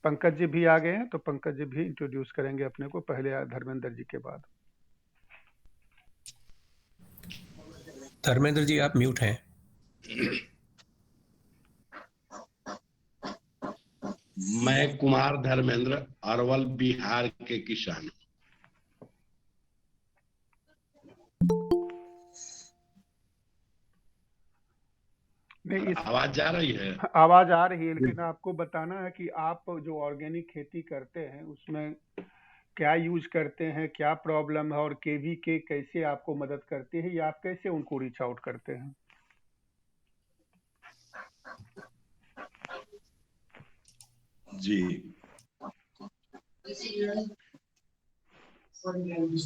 पंकज जी भी आ गए हैं, तो पंकज जी भी इंट्रोड्यूस करेंगे अपने को, पहले धर्मेंद्र जी के बाद। धर्मेंद्र जी आप म्यूट हैं। मैं कुमार धर्मेंद्र, अरवल बिहार के किसान। नहीं, आवाज जा रही है? आवाज आ रही है, लेकिन आपको बताना है कि आप जो ऑर्गेनिक खेती करते हैं उसमें क्या यूज करते हैं, क्या प्रॉब्लम है, और केवी के कैसे आपको मदद करते हैं, या आप कैसे उनको रीच आउट करते हैं। जी,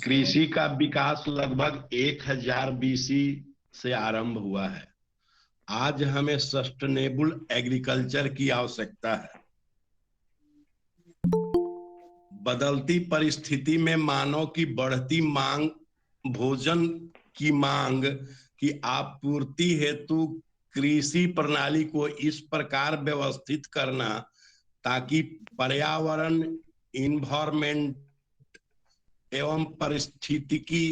कृषि का विकास लगभग 1000 बीसी से आरंभ हुआ है। आज हमें सस्टेनेबल एग्रीकल्चर की आवश्यकता है। बदलती परिस्थिति में मानव की बढ़ती मांग, भोजन की मांग की आपूर्ति हेतु कृषि प्रणाली को इस प्रकार व्यवस्थित करना ताकि पर्यावरण, इन्वायरमेंट एवं पारिस्थितिकी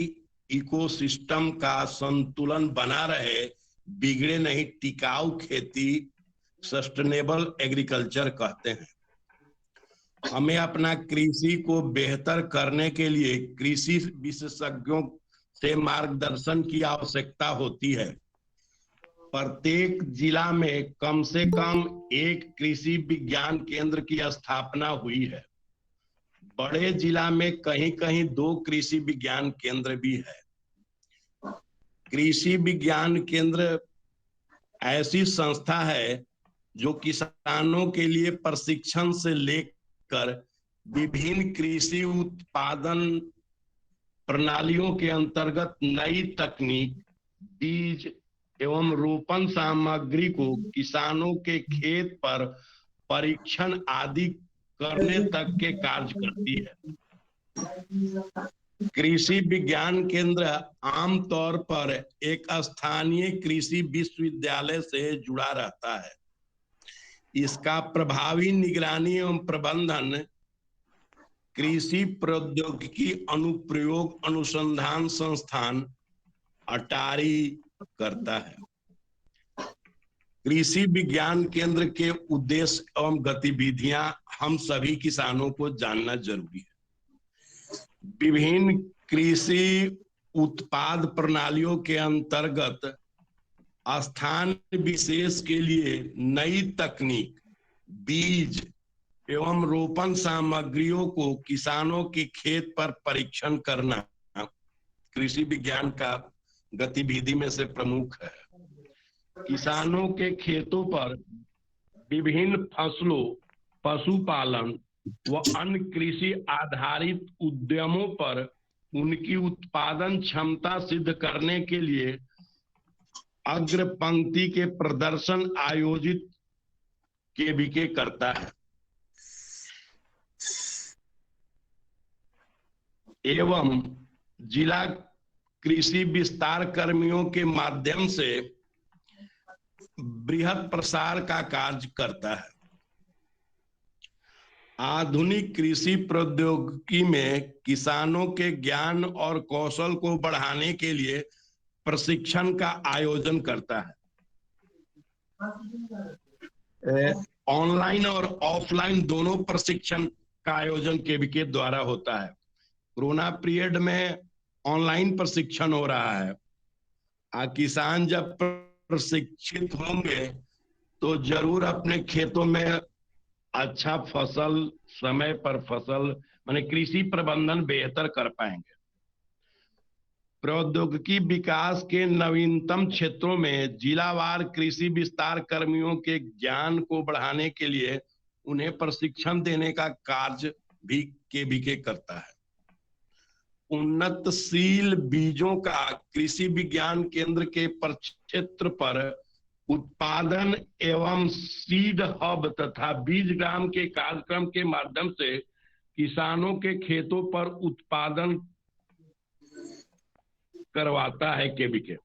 इकोसिस्टम का संतुलन बना रहे, बिगड़े नहीं, टिकाऊ खेती सस्टेनेबल एग्रीकल्चर कहते हैं। हमें अपना कृषि को बेहतर करने के लिए कृषि विशेषज्ञों से मार्गदर्शन की आवश्यकता होती है। प्रत्येक जिला में कम से कम एक कृषि विज्ञान केंद्र की स्थापना हुई है। बड़े जिला में कहीं कहीं 2 कृषि विज्ञान केंद्र भी है। कृषि विज्ञान केंद्र ऐसी संस्था है जो किसानों के लिए प्रशिक्षण से लेकर विभिन्न कृषि उत्पादन प्रणालियों के अंतर्गत नई तकनीक, बीज एवं रोपण सामग्री को किसानों के खेत पर परीक्षण आदि करने तक के कार्य करती है। कृषि विज्ञान केंद्र आमतौर पर एक स्थानीय कृषि विश्वविद्यालय से जुड़ा रहता है। इसका प्रभावी निगरानी एवं प्रबंधन कृषि प्रौद्योगिकी अनुप्रयोग अनुसंधान संस्थान अटारी करता है। कृषि विज्ञान केंद्र के उद्देश्य एवं गतिविधियां हम सभी किसानों को जानना जरूरी है। विभिन्न कृषि उत्पाद प्रणालियों के अंतर्गत स्थान विशेष के लिए नई तकनीक, बीज एवं रोपण सामग्रियों को किसानों के खेत पर परीक्षण करना कृषि विज्ञान का गतिविधि में से प्रमुख है। किसानों के खेतों पर विभिन्न फसलों, पशुपालन व अन्य कृषि आधारित उद्यमों पर उनकी उत्पादन क्षमता सिद्ध करने के लिए अग्र पंक्ति के प्रदर्शन आयोजित केवीके करता है एवं जिला कृषि विस्तार कर्मियों के माध्यम से बृहद प्रसार का कार्य करता है। आधुनिक कृषि प्रौद्योगिकी में किसानों के ज्ञान और कौशल को बढ़ाने के लिए प्रशिक्षण का आयोजन करता है। ऑनलाइन और ऑफलाइन दोनों प्रशिक्षण का आयोजन केवीके द्वारा होता है। कोरोना पीरियड में ऑनलाइन प्रशिक्षण हो रहा है। किसान जब प्रशिक्षित होंगे तो जरूर अपने खेतों में अच्छा फसल, समय पर फसल, माने कृषि प्रबंधन बेहतर कर पाएंगे। प्रौद्योगिकी विकास के नवीनतम क्षेत्रों में जिलावार कृषि विस्तार कर्मियों के ज्ञान को बढ़ाने के लिए उन्हें प्रशिक्षण देने का कार्य भी केवीके करता है। उन्नतशील बीजों का कृषि विज्ञान केंद्र के प्रक्षेत्र पर उत्पादन एवं सीड हब तथा बीज ग्राम के कार्यक्रम के माध्यम से किसानों के खेतों पर उत्पादन करवाता है केवीके।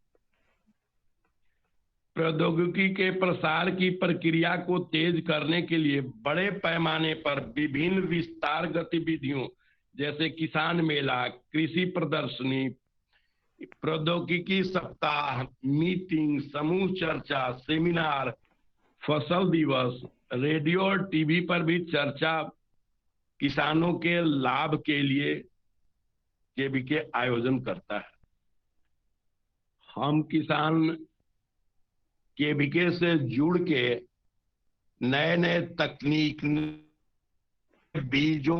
प्रौद्योगिकी के प्रसार की प्रक्रिया को तेज करने के लिए बड़े पैमाने पर विभिन्न विस्तार गतिविधियों जैसे किसान मेला, कृषि प्रदर्शनी, प्रौद्योगिकी सप्ताह, मीटिंग, समूह चर्चा, सेमिनार, फसल दिवस, रेडियो और टीवी पर भी चर्चा किसानों के लाभ के लिए केवीके आयोजन करता है। हम किसान केवीके से जुड़ के नए नए तकनीक, बीजों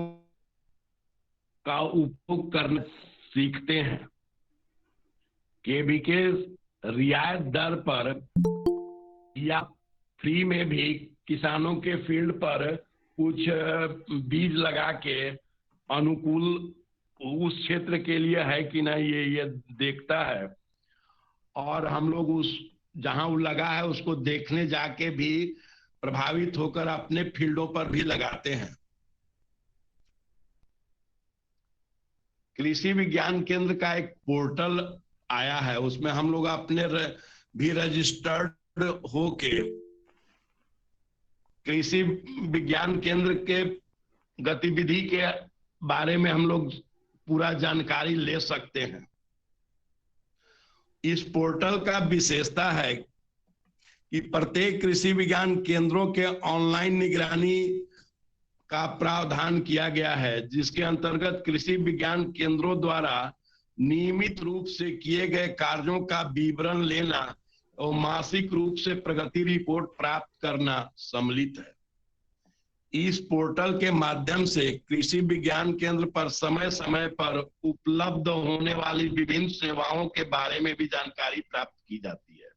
का उपयोग करना सीखते हैं। केवीके रियायत दर पर या फ्री में भी किसानों के फील्ड पर कुछ बीज लगा के अनुकूल उस क्षेत्र के लिए है कि नहीं ये देखता है, और हम लोग उस जहां वो लगा है उसको देखने जाके भी प्रभावित होकर अपने फील्डों पर भी लगाते हैं। कृषि विज्ञान केंद्र का एक पोर्टल आया है, उसमें हम लोग अपने भी रजिस्टर्ड होके कृषि विज्ञान केंद्र के गतिविधि के बारे में हम लोग पूरा जानकारी ले सकते हैं। इस पोर्टल का विशेषता है कि प्रत्येक कृषि विज्ञान केंद्रों के ऑनलाइन निगरानी का प्रावधान किया गया है, जिसके अंतर्गत कृषि विज्ञान केंद्रों द्वारा नियमित रूप से किए गए कार्यों का विवरण लेना और मासिक रूप से प्रगति रिपोर्ट प्राप्त करना सम्मिलित है। इस पोर्टल के माध्यम से कृषि विज्ञान केंद्र पर समय समय पर उपलब्ध होने वाली विभिन्न सेवाओं के बारे में भी जानकारी प्राप्त की जाती है।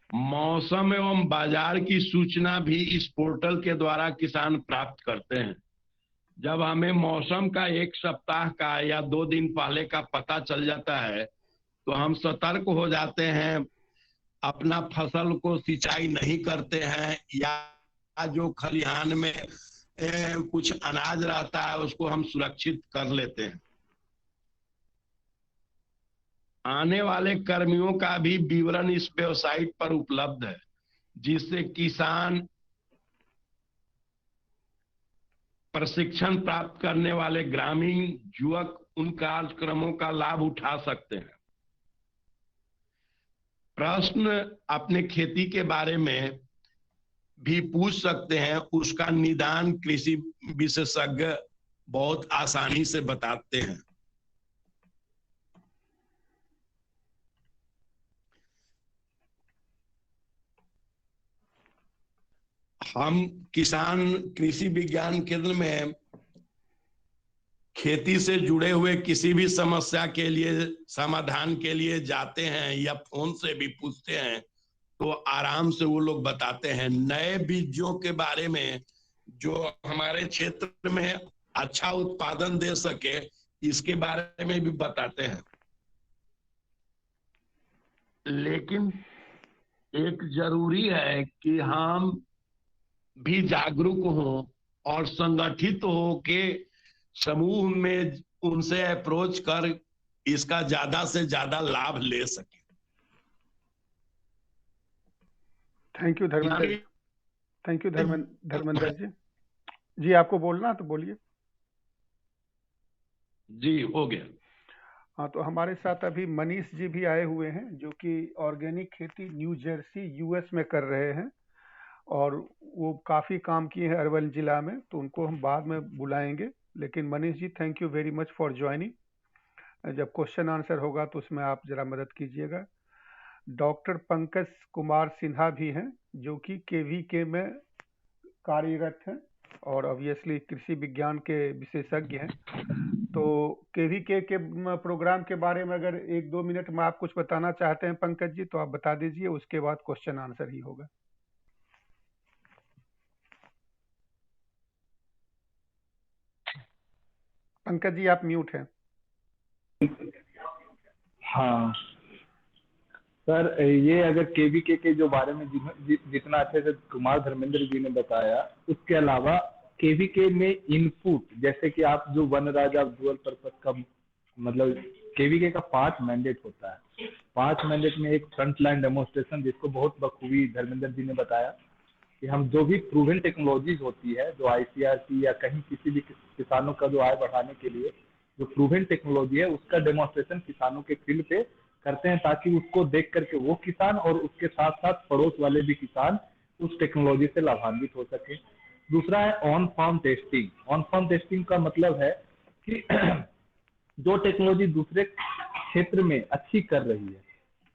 मौसम एवं बाजार की सूचना भी इस पोर्टल के द्वारा किसान प्राप्त करते हैं। जब हमें मौसम का एक सप्ताह का या 2 दिन पहले का पता चल जाता है तो हम सतर्क हो जाते हैं, अपना फसल को सिंचाई नहीं करते हैं, या जो खलिहान में कुछ अनाज रहता है उसको हम सुरक्षित कर लेते हैं। आने वाले कर्मियों का भी विवरण इस वेबसाइट पर उपलब्ध है, जिससे किसान प्रशिक्षण प्राप्त करने वाले ग्रामीण युवक उन कार्यक्रमों का लाभ उठा सकते हैं। प्रश्न अपने खेती के बारे में भी पूछ सकते हैं, उसका निदान कृषि विशेषज्ञ बहुत आसानी से बताते हैं। हम किसान कृषि विज्ञान केंद्र में खेती से जुड़े हुए किसी भी समस्या के लिए समाधान के लिए जाते हैं या फोन से भी पूछते हैं तो आराम से वो लोग बताते हैं। नए बीजों के बारे में जो हमारे क्षेत्र में अच्छा उत्पादन दे सके, इसके बारे में भी बताते हैं। लेकिन एक जरूरी है कि हम भी जागरूक हों और संगठित हो के समूह में उनसे अप्रोच कर इसका ज्यादा से ज्यादा लाभ ले सके। Thank you Dharmendra. Thank you Dharmendra ji. जी आपको बोलना तो बोलिए। जी हो गया। हाँ, तो हमारे साथ अभी मनीष जी भी आए हुए हैं जो कि ऑर्गेनिक खेती न्यू जर्सी यूएस में कर रहे हैं, और वो काफ़ी काम किए हैं अरवल जिला में, तो उनको हम बाद में बुलाएंगे। लेकिन Manish ji, thank you very much for joining. जब क्वेश्चन आंसर होगा तो उसमें आप जरा मदद कीजिएगा। डॉक्टर पंकज कुमार सिन्हा भी हैं जो कि केवीके में कार्यरत हैं और ऑब्वियसली कृषि विज्ञान के विशेषज्ञ हैं। तो केवीके के प्रोग्राम के बारे में अगर 1-2 मिनट में आप कुछ बताना चाहते हैं पंकज जी तो आप बता दीजिए, उसके बाद क्वेश्चन आंसर ही होगा। पंकज जी आप म्यूट हैं। हाँ सर, ये अगर केवीके के जो बारे में जितना अच्छे से कुमार धर्मेंद्र जी ने बताया, उसके अलावा केवीके में इनपुट जैसे कि आप जो वन राजा डुअल पर्पस का मतलब केवीके का 5 मैंडेट होता है। 5 मैंडेट में एक फ्रंट लाइन डेमोन्स्ट्रेशन, जिसको बहुत बखूबी धर्मेंद्र जी ने बताया कि हम जो भी प्रूवन टेक्नोलॉजीज होती है, जो आईसीआरसी या कहीं किसी भी किसानों का जो आय बढ़ाने के लिए जो प्रूवन टेक्नोलॉजी है, उसका डेमोन्स्ट्रेशन किसानों के फील्ड पे करते हैं, ताकि उसको देख करके वो किसान और उसके साथ साथ पड़ोस वाले भी किसान उस टेक्नोलॉजी से लाभान्वित हो सके। दूसरा है on farm testing. On farm testing का मतलब है कि जो टेक्नोलॉजी दूसरे क्षेत्र में अच्छी कर रही है,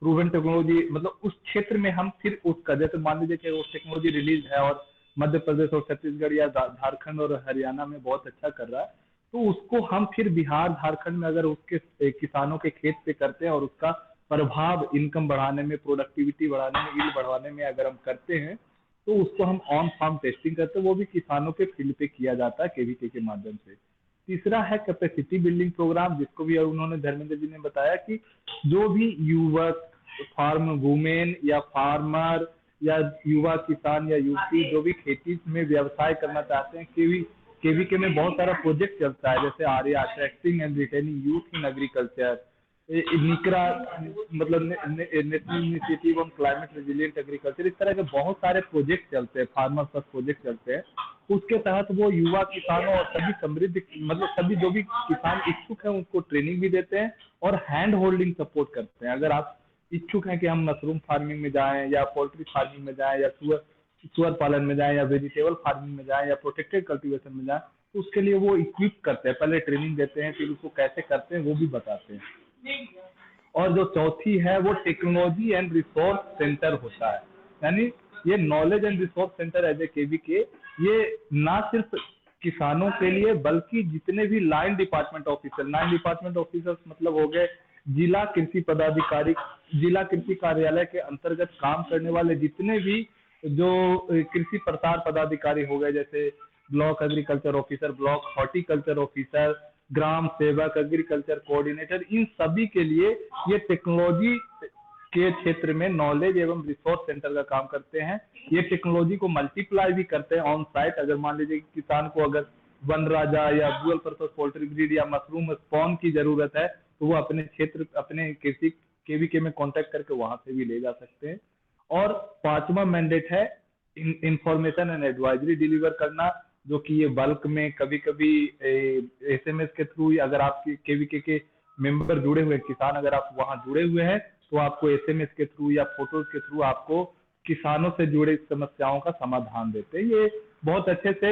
प्रूवन टेक्नोलॉजी, मतलब उस क्षेत्र में हम फिर उसका, जैसे मान लीजिए कि वो टेक्नोलॉजी रिलीज है और मध्य प्रदेश और छत्तीसगढ़ या झारखंड और हरियाणा में बहुत अच्छा कर रहा है, तो उसको हम फिर बिहार झारखंड में अगर उसके किसानों के खेत पे करते हैं और उसका प्रभाव इनकम बढ़ाने में, प्रोडक्टिविटी बढ़ाने में, यील्ड बढ़ाने में अगर हम करते हैं, तो उसको हम ऑन फार्म टेस्टिंग करते हैं। वो भी किसानों के फील्ड पे किया जाता है केवीके के माध्यम से। तीसरा है कैपेसिटी बिल्डिंग प्रोग्राम, जिसको भी उन्होंने धर्मेंद्र जी ने बताया कि जो भी युवक, फार्म वुमेन या फार्मर या युवा किसान या युवती जो भी खेती में व्यवसाय करना चाहते हैं, केवीके में बहुत सारा प्रोजेक्ट चलता है, जैसे ARYA attracting and retaining youth in agriculture, NICRA मतलब national initiative on climate resilient agriculture, इस तरह के बहुत सारे प्रोजेक्ट चलते हैं, फार्मर फर्स्ट प्रोजेक्ट चलते हैं। उसके तहत वो युवा किसानों और सभी समृद्ध, मतलब सभी जो भी किसान इच्छुक हैं उनको ट्रेनिंग भी देते हैं और हैंड होल्डिंग सपोर्ट करते हैं। अगर आप इच्छुक हैं कि हम मशरूम फार्मिंग में जाएं या पोल्ट्री फार्मिंग में जाएं या सुअर पालन में जाएं या वेजिटेबल फार्मिंग में जाएं या प्रोटेक्टेड कल्टीवेशन में जाएं, तो उसके लिए वो इक्विप करते हैं, पहले ट्रेनिंग देते हैं, फिर उसको कैसे करते हैं वो भी बताते हैं। और जो चौथी है वो टेक्नोलॉजी एंड रिसोर्स सेंटर होता है, यानी ये knowledge and resource centre as a KVK, ये ना सिर्फ किसानों के लिए बल्कि जितने भी लाइन डिपार्टमेंट ऑफिसर्स मतलब हो गए जिला कृषि पदाधिकारी, जिला कृषि कार्यालय के अंतर्गत काम करने वाले जितने भी जो कृषि प्रसार पदाधिकारी हो गए, जैसे block agriculture officer, block horticulture officer, ग्राम सेवक, एग्रीकल्चर कोऑर्डिनेटर, इन सभी के लिए ये टेक्नोलॉजी के क्षेत्र में नॉलेज एवं रिसोर्स सेंटर का काम करते हैं। ये टेक्नोलॉजी को मल्टीप्लाई भी करते हैं ऑन साइट। अगर मान लीजिए कि किसान को अगर वन राजा या डुअल पर्पस पोल्ट्री ब्रीड या मशरूम स्पॉन की जरूरत है, तो वो अपने क्षेत्र, अपने कृषि केवीके में कांटेक्ट करके वहां से भी ले जा सकते हैं। और 5वां मैंडेट है इंफॉर्मेशन एंड एडवाइजरी डिलीवर करना, जो कि ये बल्क में कभी कभी एसएमएस के थ्रू, अगर आपके केवीके के मेंबर जुड़े हुए किसान अगर आप वहां जुड़े हुए हैं, तो आपको एसएमएस के थ्रू या फोटोज के थ्रू आपको किसानों से जुड़े समस्याओं का समाधान देते हैं। ये बहुत अच्छे से,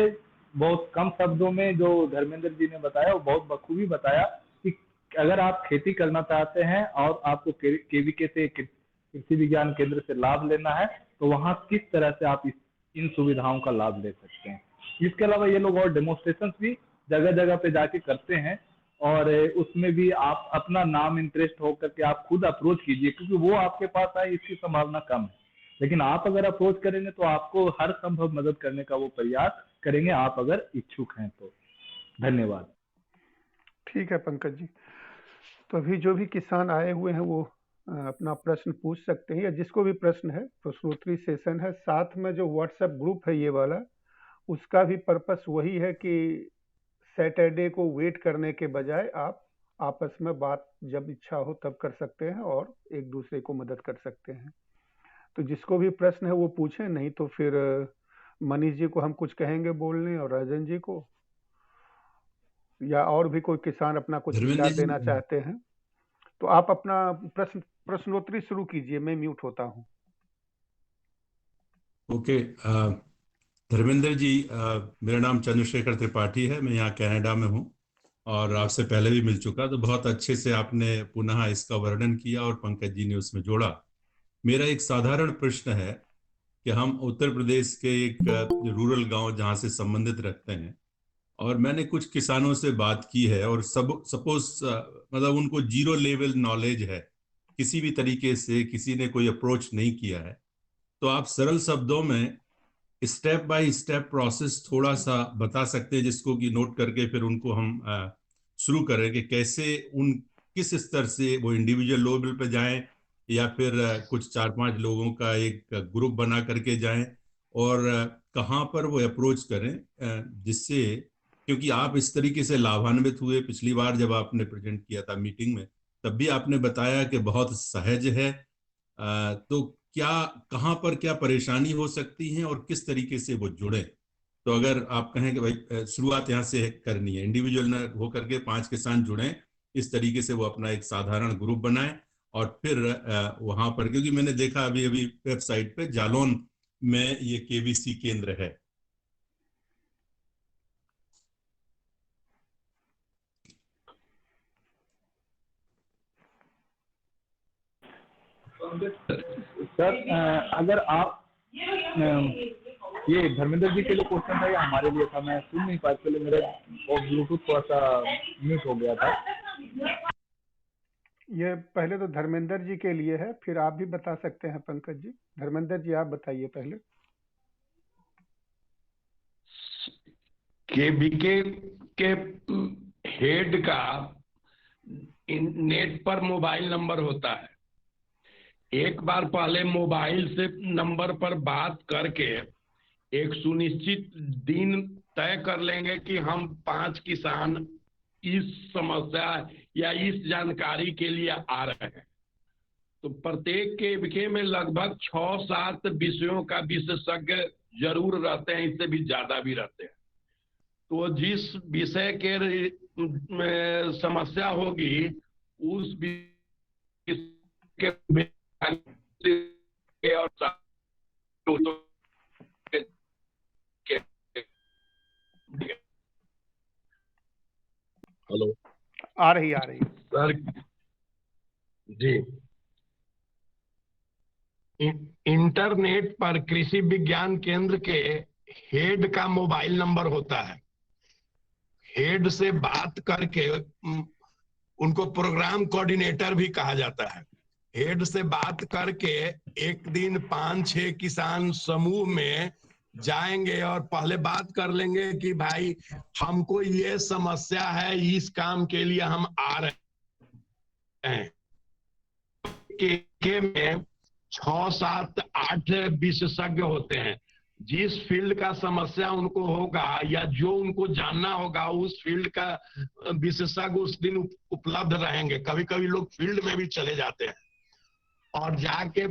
बहुत कम शब्दों में जो धर्मेंद्र जी ने बताया वो बहुत बखूबी बताया कि अगर आप खेती करना चाहते हैं और आपको केवीके से, कृषि विज्ञान केंद्र से लाभ लेना है, तो वहां किस तरह से आप इन सुविधाओं का लाभ ले सकते हैं। इसके अलावा ये लोग और डेमोन्स्ट्रेशन भी जगह जगह पे जाके करते हैं, और उसमें भी आप अपना नाम इंटरेस्ट होकर के आप खुद अप्रोच कीजिए, क्योंकि वो आपके पास आए इसकी संभावना कम है, लेकिन आप अगर अप्रोच करेंगे तो आपको हर संभव मदद करने का वो प्रयास करेंगे, आप अगर इच्छुक हैं तो। धन्यवाद। ठीक है पंकज जी, तो अभी जो भी किसान आए हुए हैं वो अपना प्रश्न पूछ सकते हैं, या जिसको भी प्रश्न है, प्रश्नोत्तरी सेशन है। साथ में जो व्हाट्सएप ग्रुप है ये वाला, उसका भी पर्पस वही है कि सैटरडे को वेट करने के बजाय आप आपस में बात जब इच्छा हो तब कर सकते हैं और एक दूसरे को मदद कर सकते हैं। तो जिसको भी प्रश्न है वो पूछें, नहीं तो फिर मनीष जी को हम कुछ कहेंगे बोलने, और राजन जी को, या और भी कोई किसान अपना कुछ विचार देना चाहते हैं तो आप अपना प्रश्नोत्तरी शुरू कीजिए, मैं म्यूट होता हूँ। ओके, धर्मेंद्र जी, मेरा नाम चंद्रशेखर त्रिपाठी है, मैं यहाँ कनाडा में हूँ और आपसे पहले भी मिल चुका, तो बहुत अच्छे से आपने पुनः इसका वर्णन किया और पंकज जी ने उसमें जोड़ा। मेरा एक साधारण प्रश्न है कि हम उत्तर प्रदेश के एक रूरल गांव जहाँ से संबंधित रखते हैं, और मैंने कुछ किसानों से बात की है, और सपोज मतलब उनको जीरो लेवल नॉलेज है, किसी भी तरीके से किसी ने कोई अप्रोच नहीं किया है, तो आप सरल शब्दों में स्टेप बाय स्टेप प्रोसेस थोड़ा सा बता सकते हैं, जिसको कि नोट करके फिर उनको हम शुरू करें कि कैसे उन किस स्तर से वो इंडिविजुअल लेवल पे जाएं, या फिर कुछ 4-5 लोगों का एक ग्रुप बना करके जाएं, और कहाँ पर वो अप्रोच करें, जिससे, क्योंकि आप इस तरीके से लाभान्वित हुए पिछली बार जब आपने प्रेजेंट किया था मीटिंग में, तब भी आपने बताया कि बहुत सहज है। तो क्या, कहाँ पर क्या परेशानी हो सकती है और किस तरीके से वो जुड़े? तो अगर आप कहें कि भाई शुरुआत यहाँ से करनी है, इंडिविजुअल न होकर के 5 किसान जुड़े, इस तरीके से वो अपना एक साधारण ग्रुप बनाए और फिर वहां पर, क्योंकि मैंने देखा अभी अभी वेबसाइट पे जालौन में ये केवीसी केंद्र है। सर अगर आप ये धर्मेंद्र जी के लिए क्वेश्चन था या हमारे लिए था? मैं सुन नहीं पाया, पहले मेरा ब्लूटूथ थोड़ा सा म्यूट हो गया था। ये पहले तो धर्मेंद्र जी के लिए है, फिर आप भी बता सकते हैं पंकज जी। धर्मेंद्र जी आप बताइए पहले। केवीके के हेड का नेट पर मोबाइल नंबर होता है। एक बार पहले मोबाइल से नंबर पर बात करके एक सुनिश्चित दिन तय कर लेंगे कि हम 5 किसान इस समस्या या इस जानकारी के लिए आ रहे हैं। तो प्रत्येक केवीके में लगभग 6-7 विषयों का विशेषज्ञ जरूर रहते हैं, इससे भी ज्यादा भी रहते हैं। तो जिस विषय के समस्या होगी उस के और हेलो, आ रही सर जी। इंटरनेट पर कृषि विज्ञान केंद्र के हेड का मोबाइल नंबर होता है। हेड से बात करके, उनको प्रोग्राम कोऑर्डिनेटर भी कहा जाता है। हेड से बात करके एक दिन 5-6 किसान समूह में जाएंगे और पहले बात कर लेंगे कि भाई हमको ये समस्या है, इस काम के लिए हम आ रहे हैं। के में 6-7-8 विशेषज्ञ होते हैं। जिस फील्ड का समस्या उनको होगा या जो उनको जानना होगा उस फील्ड का विशेषज्ञ उस दिन उपलब्ध रहेंगे। कभी कभी लोग फील्ड में भी चले जाते हैं और जाके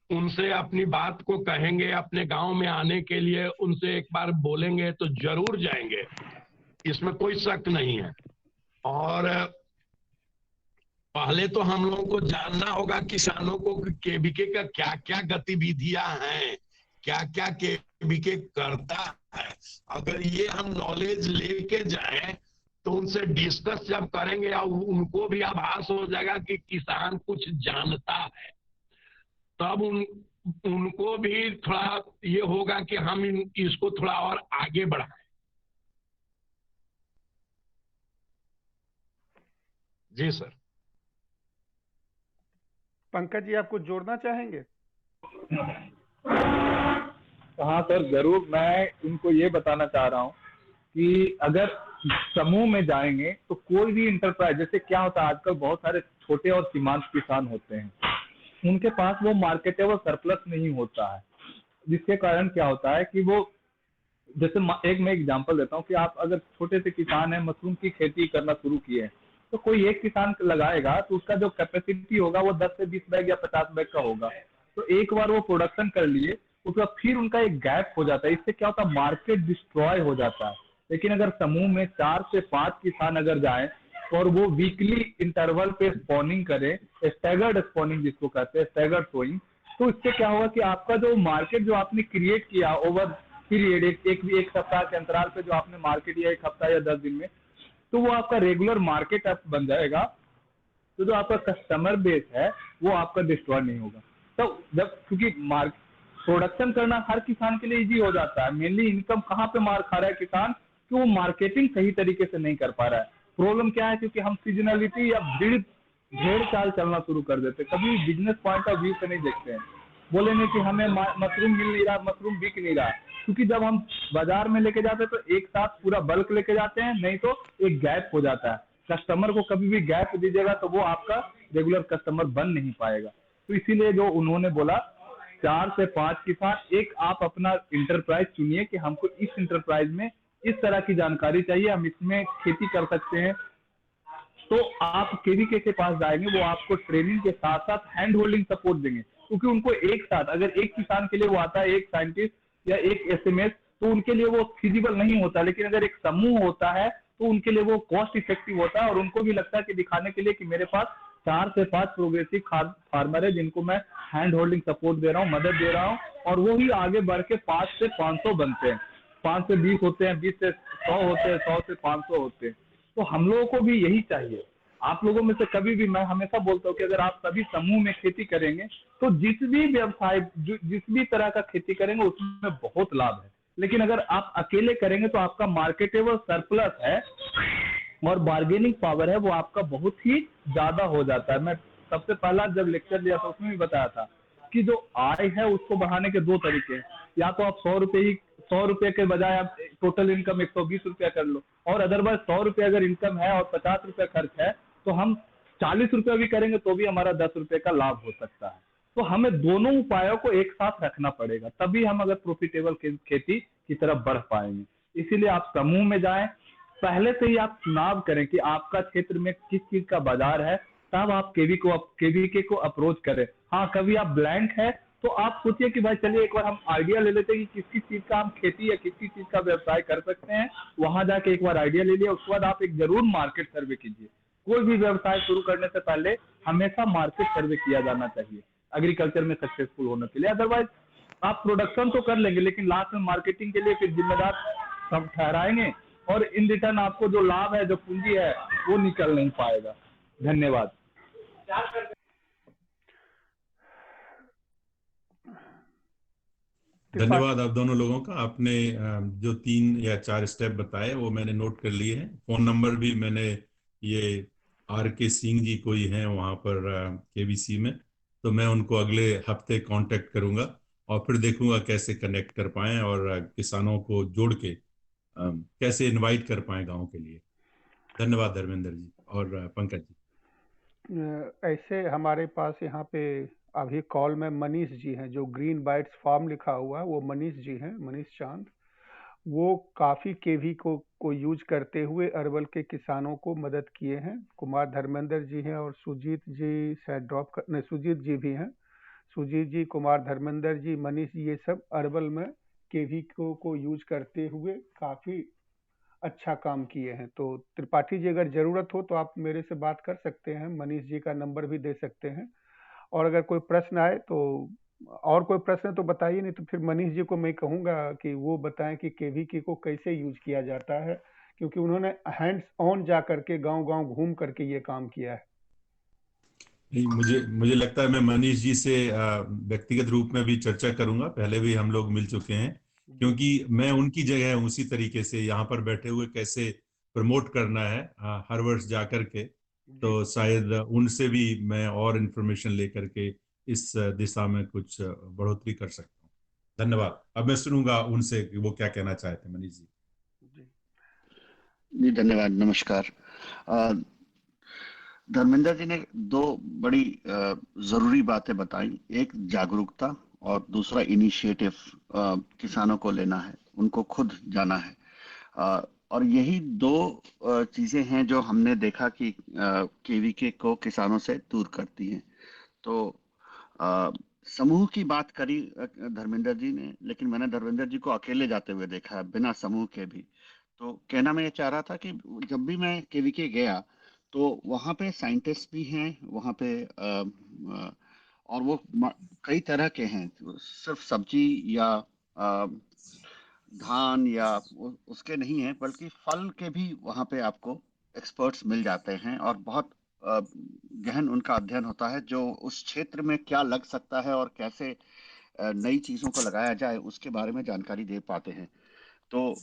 उनसे अपनी बात को कहेंगे। अपने गांव में आने के लिए उनसे एक बार बोलेंगे तो जरूर जाएंगे, इसमें कोई शक नहीं है। और पहले तो हम लोगों को जानना होगा किसानों को केवीके का क्या क्या गतिविधियां हैं, क्या क्या केवीके करता है। अगर ये हम नॉलेज लेके जाएं तो उनसे डिस्कस जब करेंगे और उनको भी आभास हो जाएगा कि किसान कुछ जानता है, तब उनको भी थोड़ा ये होगा कि हम इसको थोड़ा और आगे बढ़ाएं। जी सर। पंकज जी आप कुछ जोड़ना चाहेंगे? हाँ सर जरूर। मैं इनको ये बताना चाह रहा हूँ कि अगर समूह में जाएंगे तो कोई भी इंटरप्राइज, जैसे क्या होता है आजकल बहुत सारे छोटे और सीमांत किसान होते हैं, उनके पास वो मार्केटेबल सरप्लस नहीं होता है, जिसके कारण क्या होता है कि वो, जैसे एक मैं एग्जांपल देता हूँ कि आप अगर छोटे से किसान है, मशरूम की खेती करना शुरू किए हैं, तो कोई एक किसान लगाएगा तो उसका जो कैपेसिटी होगा वो 10 से 20 बैग या 50 बैग का होगा। तो एक बार वो प्रोडक्शन कर लिए, उसके बाद फिर उनका एक गैप हो जाता है। इससे क्या होता है, मार्केट डिस्ट्रॉय हो जाता है। लेकिन अगर समूह में 4 से 5 किसान अगर जाए और वो वीकली इंटरवल पे स्पॉनिंग करें, स्टैगर्ड स्पॉनिंग जिसको कहते हैं, स्टैगर्ड सोइंग, तो इससे क्या होगा कि आपका जो मार्केट जो आपने क्रिएट किया ओवर पीरियड, एक सप्ताह के अंतराल पे जो आपने मार्केट या 1 हफ्ता या 10 दिन में, तो वो आपका रेगुलर मार्केट अब बन जाएगा। तो जो आपका कस्टमर बेस है वो आपका डिस्ट्रॉय नहीं होगा। तो जब, क्योंकि प्रोडक्शन करना हर किसान के लिए इजी हो जाता है, मेनली इनकम कहाँ पे मार खा रहा है किसान, कि वो मार्केटिंग सही तरीके से नहीं कर पा रहा है। प्रॉब्लम क्या है, क्योंकि हम सीजनलिटी या भेड़ चाल चलना शुरू कर देते, कभी बिजनेस पॉइंट ऑफ व्यू से नहीं देखते हैं। बोलेंगे कि हमें मशरूम मिल नहीं रहा, मशरूम बिक नहीं रहा, क्योंकि जब हम बाजार में लेके जाते हैं तो एक साथ पूरा बल्क लेके जाते हैं, नहीं तो एक गैप हो जाता है। कस्टमर को कभी भी गैप दीजिएगा तो वो आपका रेगुलर कस्टमर बन नहीं पाएगा। तो इसीलिए जो उन्होंने बोला 4 से 5 किसान, एक आप अपना इंटरप्राइज चुनिए कि हमको इस इंटरप्राइज में इस तरह की जानकारी चाहिए, हम इसमें खेती कर सकते हैं, तो आप केवीके के पास जाएंगे, वो आपको ट्रेनिंग के साथ साथ हैंड होल्डिंग सपोर्ट देंगे, क्योंकि उनको एक साथ, अगर एक किसान के लिए वो आता है, एक साइंटिस्ट या एक एसएमएस, तो उनके लिए वो फिजिबल नहीं होता। लेकिन अगर एक समूह होता है तो उनके लिए वो कॉस्ट इफेक्टिव होता है, और उनको भी लगता है कि दिखाने के लिए कि मेरे पास 4 से 5 प्रोग्रेसिव फार्मर है जिनको मैं हैंड होल्डिंग सपोर्ट दे रहा हूँ, मदद दे रहा हूँ, और वो ही आगे बढ़ के 5 से 500 बनते हैं, 5 से 20 होते हैं, 20 से 100 होते हैं, 100 से 500 होते हैं। तो हम लोगों को भी यही चाहिए। आप लोगों में से कभी भी, मैं हमेशा बोलता हूँ कि अगर आप सभी समूह में खेती करेंगे तो जिस भी व्यवसाय, जिस भी तरह का खेती करेंगे उसमें बहुत लाभ है। लेकिन अगर आप अकेले करेंगे तो आपका मार्केटेबल सरप्लस है और बार्गेनिंग पावर है वो आपका बहुत ही ज्यादा हो जाता है। मैं सबसे पहला जब लेक्चर दिया था उसमें भी बताया था कि जो आय है उसको बढ़ाने के 2 तरीके हैं। या तो आप 100 रुपए के बजाय आप टोटल इनकम 120 रुपया कर लो, और अदरवाइज 100 रुपये अगर इनकम है और 50 रुपये खर्च है तो हम 40 रुपया भी करेंगे तो भी हमारा 10 रुपये का लाभ हो सकता है। तो हमें दोनों उपायों को एक साथ रखना पड़ेगा, तभी हम अगर प्रॉफिटेबल खेती की तरफ बढ़ पाएंगे। इसीलिए आप समूह में जाएं, पहले से ही आप चुनाव करें कि आपका क्षेत्र में किस चीज का बाजार है, तब आप केवीके को अप्रोच करें। हाँ, कभी आप ब्लैंक है तो आप सोचिए कि भाई चलिए एक बार हम आइडिया ले लेते हैं कि किस चीज का हम खेती या किस चीज का व्यवसाय कर सकते हैं। वहां जाके एक बार आइडिया ले लिया, उसके बाद आप एक जरूर मार्केट सर्वे कीजिए। कोई भी व्यवसाय शुरू करने से पहले हमेशा मार्केट सर्वे किया जाना चाहिए एग्रीकल्चर में सक्सेसफुल होने के लिए। अदरवाइज आप प्रोडक्शन तो कर लेंगे लेकिन लास्ट में मार्केटिंग के लिए फिर जिम्मेदार सब ठहराएंगे, और इन रिटर्न आपको जो लाभ है, जो पूंजी है, वो निकल नहीं पाएगा। धन्यवाद। धन्यवाद आप दोनों लोगों का। आपने जो 3 या 4 स्टेप बताए वो मैंने नोट कर लिए हैं। फोन नंबर भी मैंने, ये RK सिंह जी कोई हैं वहाँ पर KVC में, तो मैं उनको अगले हफ्ते कांटेक्ट करूंगा और फिर देखूंगा कैसे कनेक्ट कर पाएं और किसानों को जोड़ के कैसे इनवाइट कर पाएं गाँव के लिए। धन्यवाद धर्मेंद्र जी और पंकज जी। ऐसे हमारे पास यहाँ पे अभी कॉल में मनीष जी हैं, जो ग्रीन बाइट्स फार्म लिखा हुआ है, वो मनीष जी हैं, मनीष चांद। वो काफ़ी केवी को यूज करते हुए अरवल के किसानों को मदद किए हैं। कुमार धर्मेंद्र जी हैं और सुजीत जी शायद नहीं, सुजीत जी भी हैं। सुजीत जी, कुमार धर्मेंद्र जी, मनीष जी, ये सब अरवल में केवी को यूज करते हुए काफ़ी अच्छा काम किए हैं। तो त्रिपाठी जी, अगर ज़रूरत हो तो आप मेरे से बात कर सकते हैं, मनीष जी का नंबर भी दे सकते हैं। और अगर कोई प्रश्न आए तो, और कोई प्रश्न तो बताइए, नहीं तो फिर मनीष जी को मैं कहूँगा कि वो बताएं कि केवीके को कैसे यूज किया जाता है, क्योंकि उन्होंने हैंड्स ऑन जा करके गांव-गांव घूम करके ये काम किया है। नहीं, मुझे लगता है मैं मनीष जी से व्यक्तिगत रूप में भी चर्चा करूंगा। पहले भी हम लोग मिल चुके हैं, जी, क्योंकि मैं उनकी जगह उसी तरीके से यहाँ पर बैठे हुए कैसे प्रमोट करना है हर वर्ष जा करके, जी, तो शायद उनसे भी मैं और इन्फॉर्मेशन लेकर के इस दिशा में कुछ बढ़ोतरी कर सकता हूँ। धन्यवाद। अब मैं सुनूंगा उनसे कि वो क्या कहना चाहते हैं। मनीष जी। जी। जी धन्यवाद, नमस्कार। अ, धर्मेंद्र जी ने दो बड़ी जरूरी बातें बताई। एक जागरूकता और दूसरा इनिशिएटिव किसानों को लेना है, उनको खुद जाना है। और यही दो चीजें हैं जो हमने देखा कि केवीके को किसानों से दूर करती हैं। तो अ, समूह की बात करी धर्मेंद्र जी ने, लेकिन मैंने धर्मेंद्र जी को अकेले जाते हुए देखा है, बिना समूह के भी। तो कहना मैं ये चाह रहा था कि जब भी मैं केवीके गया तो वहाँ पे साइंटिस्ट भी हैं, वहाँ पे और वो कई तरह के हैं, सिर्फ सब्जी या धान या उसके नहीं है, बल्कि फल के भी वहाँ पे आपको एक्सपर्ट्स मिल जाते हैं, और बहुत गहन उनका अध्ययन होता है जो उस क्षेत्र में क्या लग सकता है और कैसे नई चीजों को लगाया जाए उसके बारे में जानकारी दे पाते हैं। तो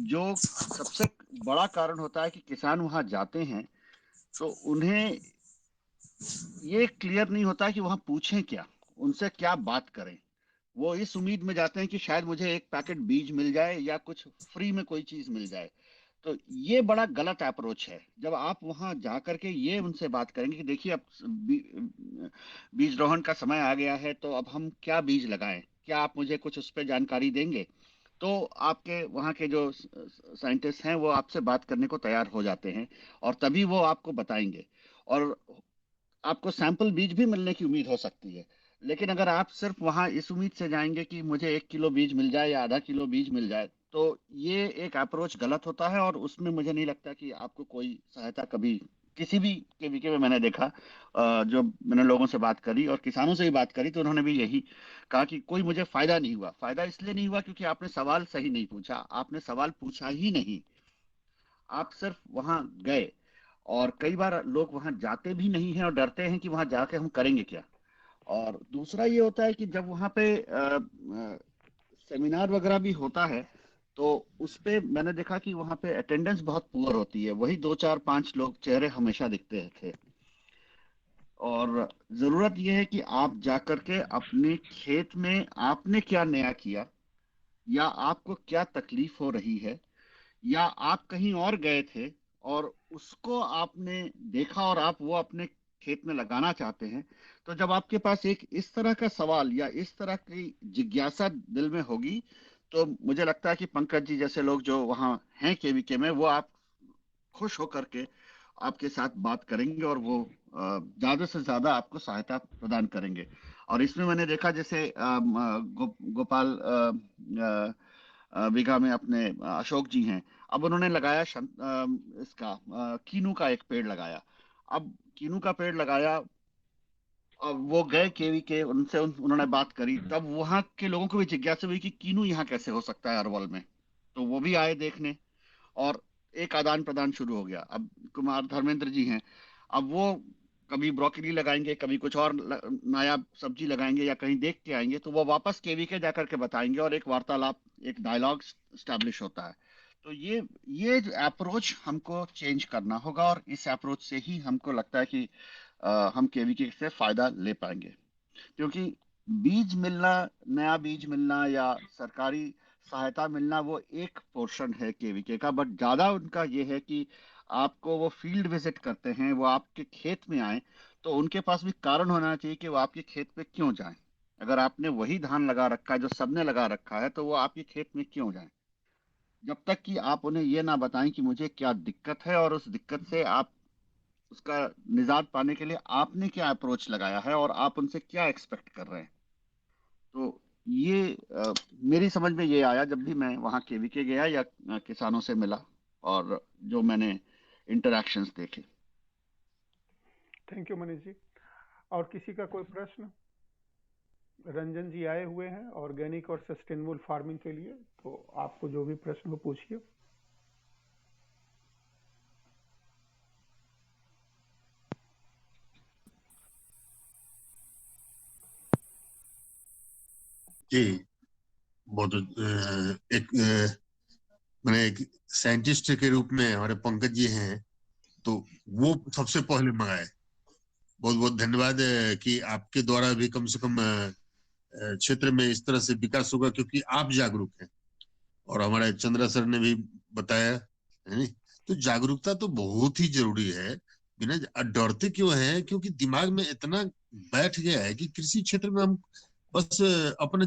जो सबसे बड़ा कारण होता है कि किसान वहां जाते हैं तो उन्हें ये क्लियर नहीं होता है कि वहां पूछें क्या, उनसे क्या बात करें। वो इस उम्मीद में जाते हैं कि शायद मुझे एक पैकेट बीज मिल जाए या कुछ फ्री में कोई चीज मिल जाए। तो ये बड़ा गलत अप्रोच है। जब आप वहां जा करके ये उनसे बात करेंगे कि देखिए अब बीज रोहन का समय आ गया है, तो अब हम क्या बीज लगाएं, क्या आप मुझे कुछ उस पर जानकारी देंगे, तो आपके वहाँ के जो साइंटिस्ट हैं वो आपसे बात करने को तैयार हो जाते हैं, और तभी वो आपको बताएंगे। और आपको सैंपल बीज भी मिलने की उम्मीद हो सकती है। लेकिन अगर आप सिर्फ वहां इस उम्मीद से जाएंगे कि मुझे 1 किलो बीज मिल जाए या आधा किलो बीज मिल जाए, तो ये एक अप्रोच गलत होता है, और उसमें मुझे नहीं लगता कि आपको कोई सहायता कभी किसी भी केवीके में मैंने देखा। जो मैंने लोगों से बात करी और किसानों से भी बात करी, तो उन्होंने भी यही कहा कि कोई मुझे फायदा नहीं हुआ। फायदा इसलिए नहीं हुआ क्योंकि आपने सवाल सही नहीं पूछा, आपने सवाल पूछा ही नहीं, आप सिर्फ वहां गए। और कई बार लोग वहां जाते भी नहीं हैं और डरते हैं कि वहां जाके हम करेंगे क्या। और दूसरा ये होता है कि जब वहां पे सेमिनार वगैरह भी होता है, तो उस पे मैंने देखा कि वहां पे अटेंडेंस बहुत पुअर होती है, वही 2 4 5 लोग चेहरे हमेशा दिखते थे। और जरूरत यह है कि आप जाकर के अपने खेत में आपने क्या नया किया, या आपको क्या तकलीफ हो रही है, या आप कहीं और गए थे और उसको आपने देखा और आप वो अपने खेत में लगाना चाहते हैं। तो जब आपके पास एक इस तरह का सवाल या इस तरह की जिज्ञासा दिल में होगी, तो मुझे लगता है कि पंकज जी जैसे लोग जो वहाँ हैं केवीके में, वो आप खुश होकर के आपके साथ बात करेंगे, और वो ज्यादा से ज्यादा आपको सहायता प्रदान करेंगे। और इसमें मैंने देखा जैसे गोपाल बीघा में अपने अशोक जी हैं। अब उन्होंने लगाया इसका कीनू का एक पेड़ लगाया। अब कीनू का पेड़ लगाया, अब वो गए केवी के उनसे उन्होंने बात करी, तब वहां के लोगों को भी जिज्ञासा हुई कि कीनू यहाँ कैसे हो सकता है अरवल में। तो वो भी आए देखने, और एक आदान प्रदान शुरू हो गया। अब कुमार धर्मेंद्र जी हैं, अब वो कभी ब्रोकली लगाएंगे, कभी कुछ और नया सब्जी लगाएंगे, या कहीं देख के आएंगे, तो वो वापस केवी के जाकर के बताएंगे, और एक वार्तालाप, एक डायलॉग स्टैब्लिश होता है। तो ये अप्रोच हमको चेंज करना होगा, और इस अप्रोच से ही हमको लगता है कि हम केवीके से फायदा ले पाएंगे। क्योंकि बीज मिलना, नया बीज मिलना या सरकारी सहायता मिलना, वो एक पोर्शन है केवीके का, बट ज्यादा उनका ये है कि आपको वो फील्ड विजिट करते हैं, वो आपके खेत में आए, तो उनके पास भी कारण होना चाहिए कि वो आपके खेत पे क्यों जाएं। अगर आपने वही धान लगा रखा है जो सबने लगा रखा है, तो वो आपके खेत में क्यों जाएं। जब तक कि आप उन्हें ये ना बताएं कि मुझे क्या दिक्कत है, और उस दिक्कत से आप उसका निजात पाने के लिए आपने क्या अप्रोच लगाया है, और आप उनसे क्या एक्सपेक्ट कर रहे हैं। तो ये मेरी समझ में ये आया जब भी मैं वहाँ केवीके गया या किसानों से मिला, और जो मैंने इंटरैक्शंस देखे। थैंक यू मनीष जी। और किसी का कोई प्रश्न? रंजन जी आए हुए हैं ऑर्गेनिक और सस्टेनेबल फार्मिंग के लिए, तो आपको जो भी प्रश्न हो पूछिए। जी बहुत मैंने एक साइंटिस्ट के रूप में हमारे पंकज जी हैं, तो वो सबसे पहले मंगाए। बहुत बहुत धन्यवाद कि आपके द्वारा भी कम से कम क्षेत्र में इस तरह से विकास होगा, क्योंकि आप जागरूक हैं, और हमारे चंद्रा सर ने भी बताया है नहीं। तो जागरूकता तो बहुत ही जरूरी है। बिना डरते क्यों है, क्योंकि दिमाग में इतना बैठ गया है कि कृषि क्षेत्र में हम बस अपने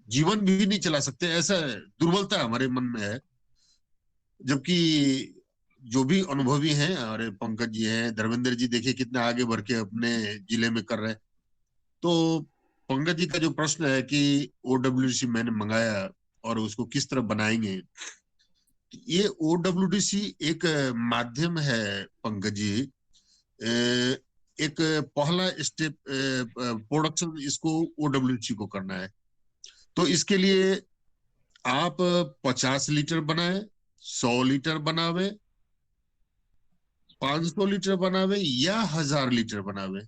जीवन भी नहीं चला सकते, ऐसा दुर्बलता हमारे मन में है। जबकि जो भी अनुभवी हैं, हमारे पंकज जी हैं, धर्मेंद्र जी देखिए कितना आगे बढ़ के अपने जिले में कर रहे हैं। तो पंकज जी का जो प्रश्न है कि ओडब्ल्यूसी मैंने मंगाया और उसको किस तरह बनाएंगे, ये ओडब्ल्यूडीसी एक माध्यम है पंकज जी। एक पहला स्टेप प्रोडक्शन इसको ओडब्ल्यूडीसी को करना है। तो इसके लिए आप 50 लीटर बनाए, 100 लीटर बनावे, 500 लीटर बनावे, या 1000 लीटर बनावे,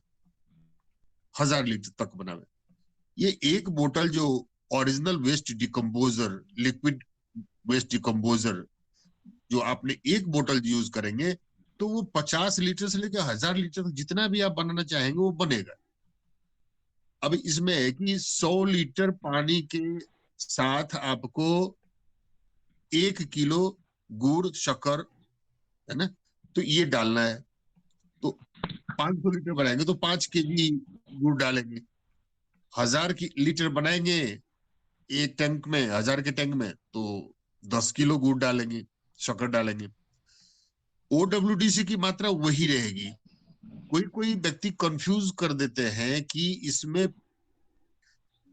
1000 लीटर तक बनावे। ये एक बोतल जो original waste decomposer, liquid waste decomposer जो आपने एक बोतल यूज करेंगे, तो वो 50 लीटर से लेकर 1000 लीटर तक जितना भी आप बनाना चाहेंगे वो बनेगा। अब इसमें है कि 100 लीटर पानी के साथ आपको 1 किलो गुड़, शक्कर, है ना, तो ये डालना है। तो 500 लीटर बनाएंगे तो 5 केजी गुड़ डालेंगे। 1000 लीटर बनाएंगे एक टैंक में 1000 के टैंक में तो 10 किलो गुड़ डालेंगे, शक्कर डालेंगे, OWDC की मात्रा वही रहेगी। कोई कोई व्यक्ति कंफ्यूज कर देते हैं कि इसमें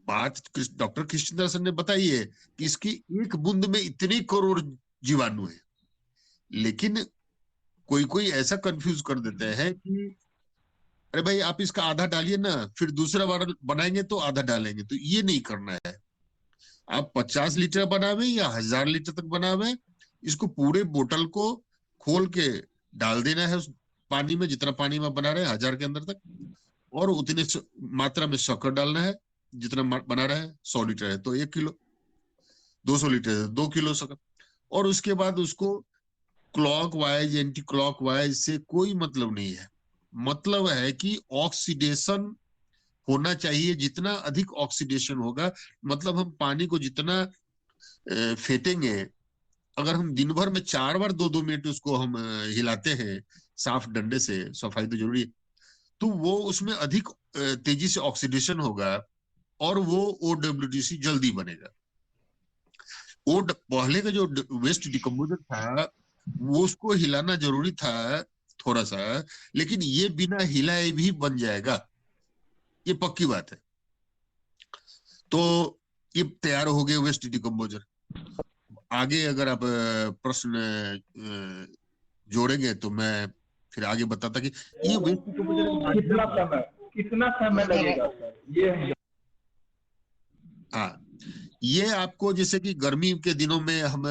बात डॉक्टर कृष्णदासन ने बताई है कि इसकी एक बूंद में इतने करोड़ जीवाणु है, लेकिन कोई कोई ऐसा कंफ्यूज कर देते हैं कि अरे भाई आप इसका आधा डालिए ना, फिर दूसरा बार बनाएंगे तो आधा डालेंगे। तो ये नहीं करना है। आप 50 लीटर बनावे या 1000 लीटर तक बनावे, इसको पूरे बोतल को खोल के डाल देना है उस पानी में, जितना पानी में बना रहे हैं 1000 के अंदर तक, और उतने मात्रा में शक्कर डालना है जितना बना रहा है। 100 लीटर है तो 1 किलो, 200 लीटर है 2 किलो शक्कर, और उसके बाद उसको clock wise anti clock wise से कोई मतलब नहीं है। मतलब है कि ऑक्सीडेशन होना चाहिए, जितना अधिक ऑक्सीडेशन होगा, मतलब हम पानी को जितना फेंटेंगे, अगर हम दिन भर में 4 बार 2-2 मिनट उसको हम हिलाते हैं साफ डंडे से, सफाई तो जरूरी है, तो वो उसमें अधिक तेजी से ऑक्सीडेशन होगा और वो OWDC जल्दी बनेगा। पहले का जो वेस्ट डिकम्पोजर था वो उसको हिलाना जरूरी था थोड़ा सा, लेकिन ये बिना हिलाए भी बन जाएगा, ये पक्की बात है। तो ये तैयार हो गए वेस्ट डिकम्पोजर। आगे अगर आप प्रश्न जोड़ेंगे तो मैं फिर आगे बताता कि ये वेस्ट डिकम्पोजर कितना समय लगेगा सर ये? हाँ, ये आपको जैसे कि गर्मी के दिनों में हम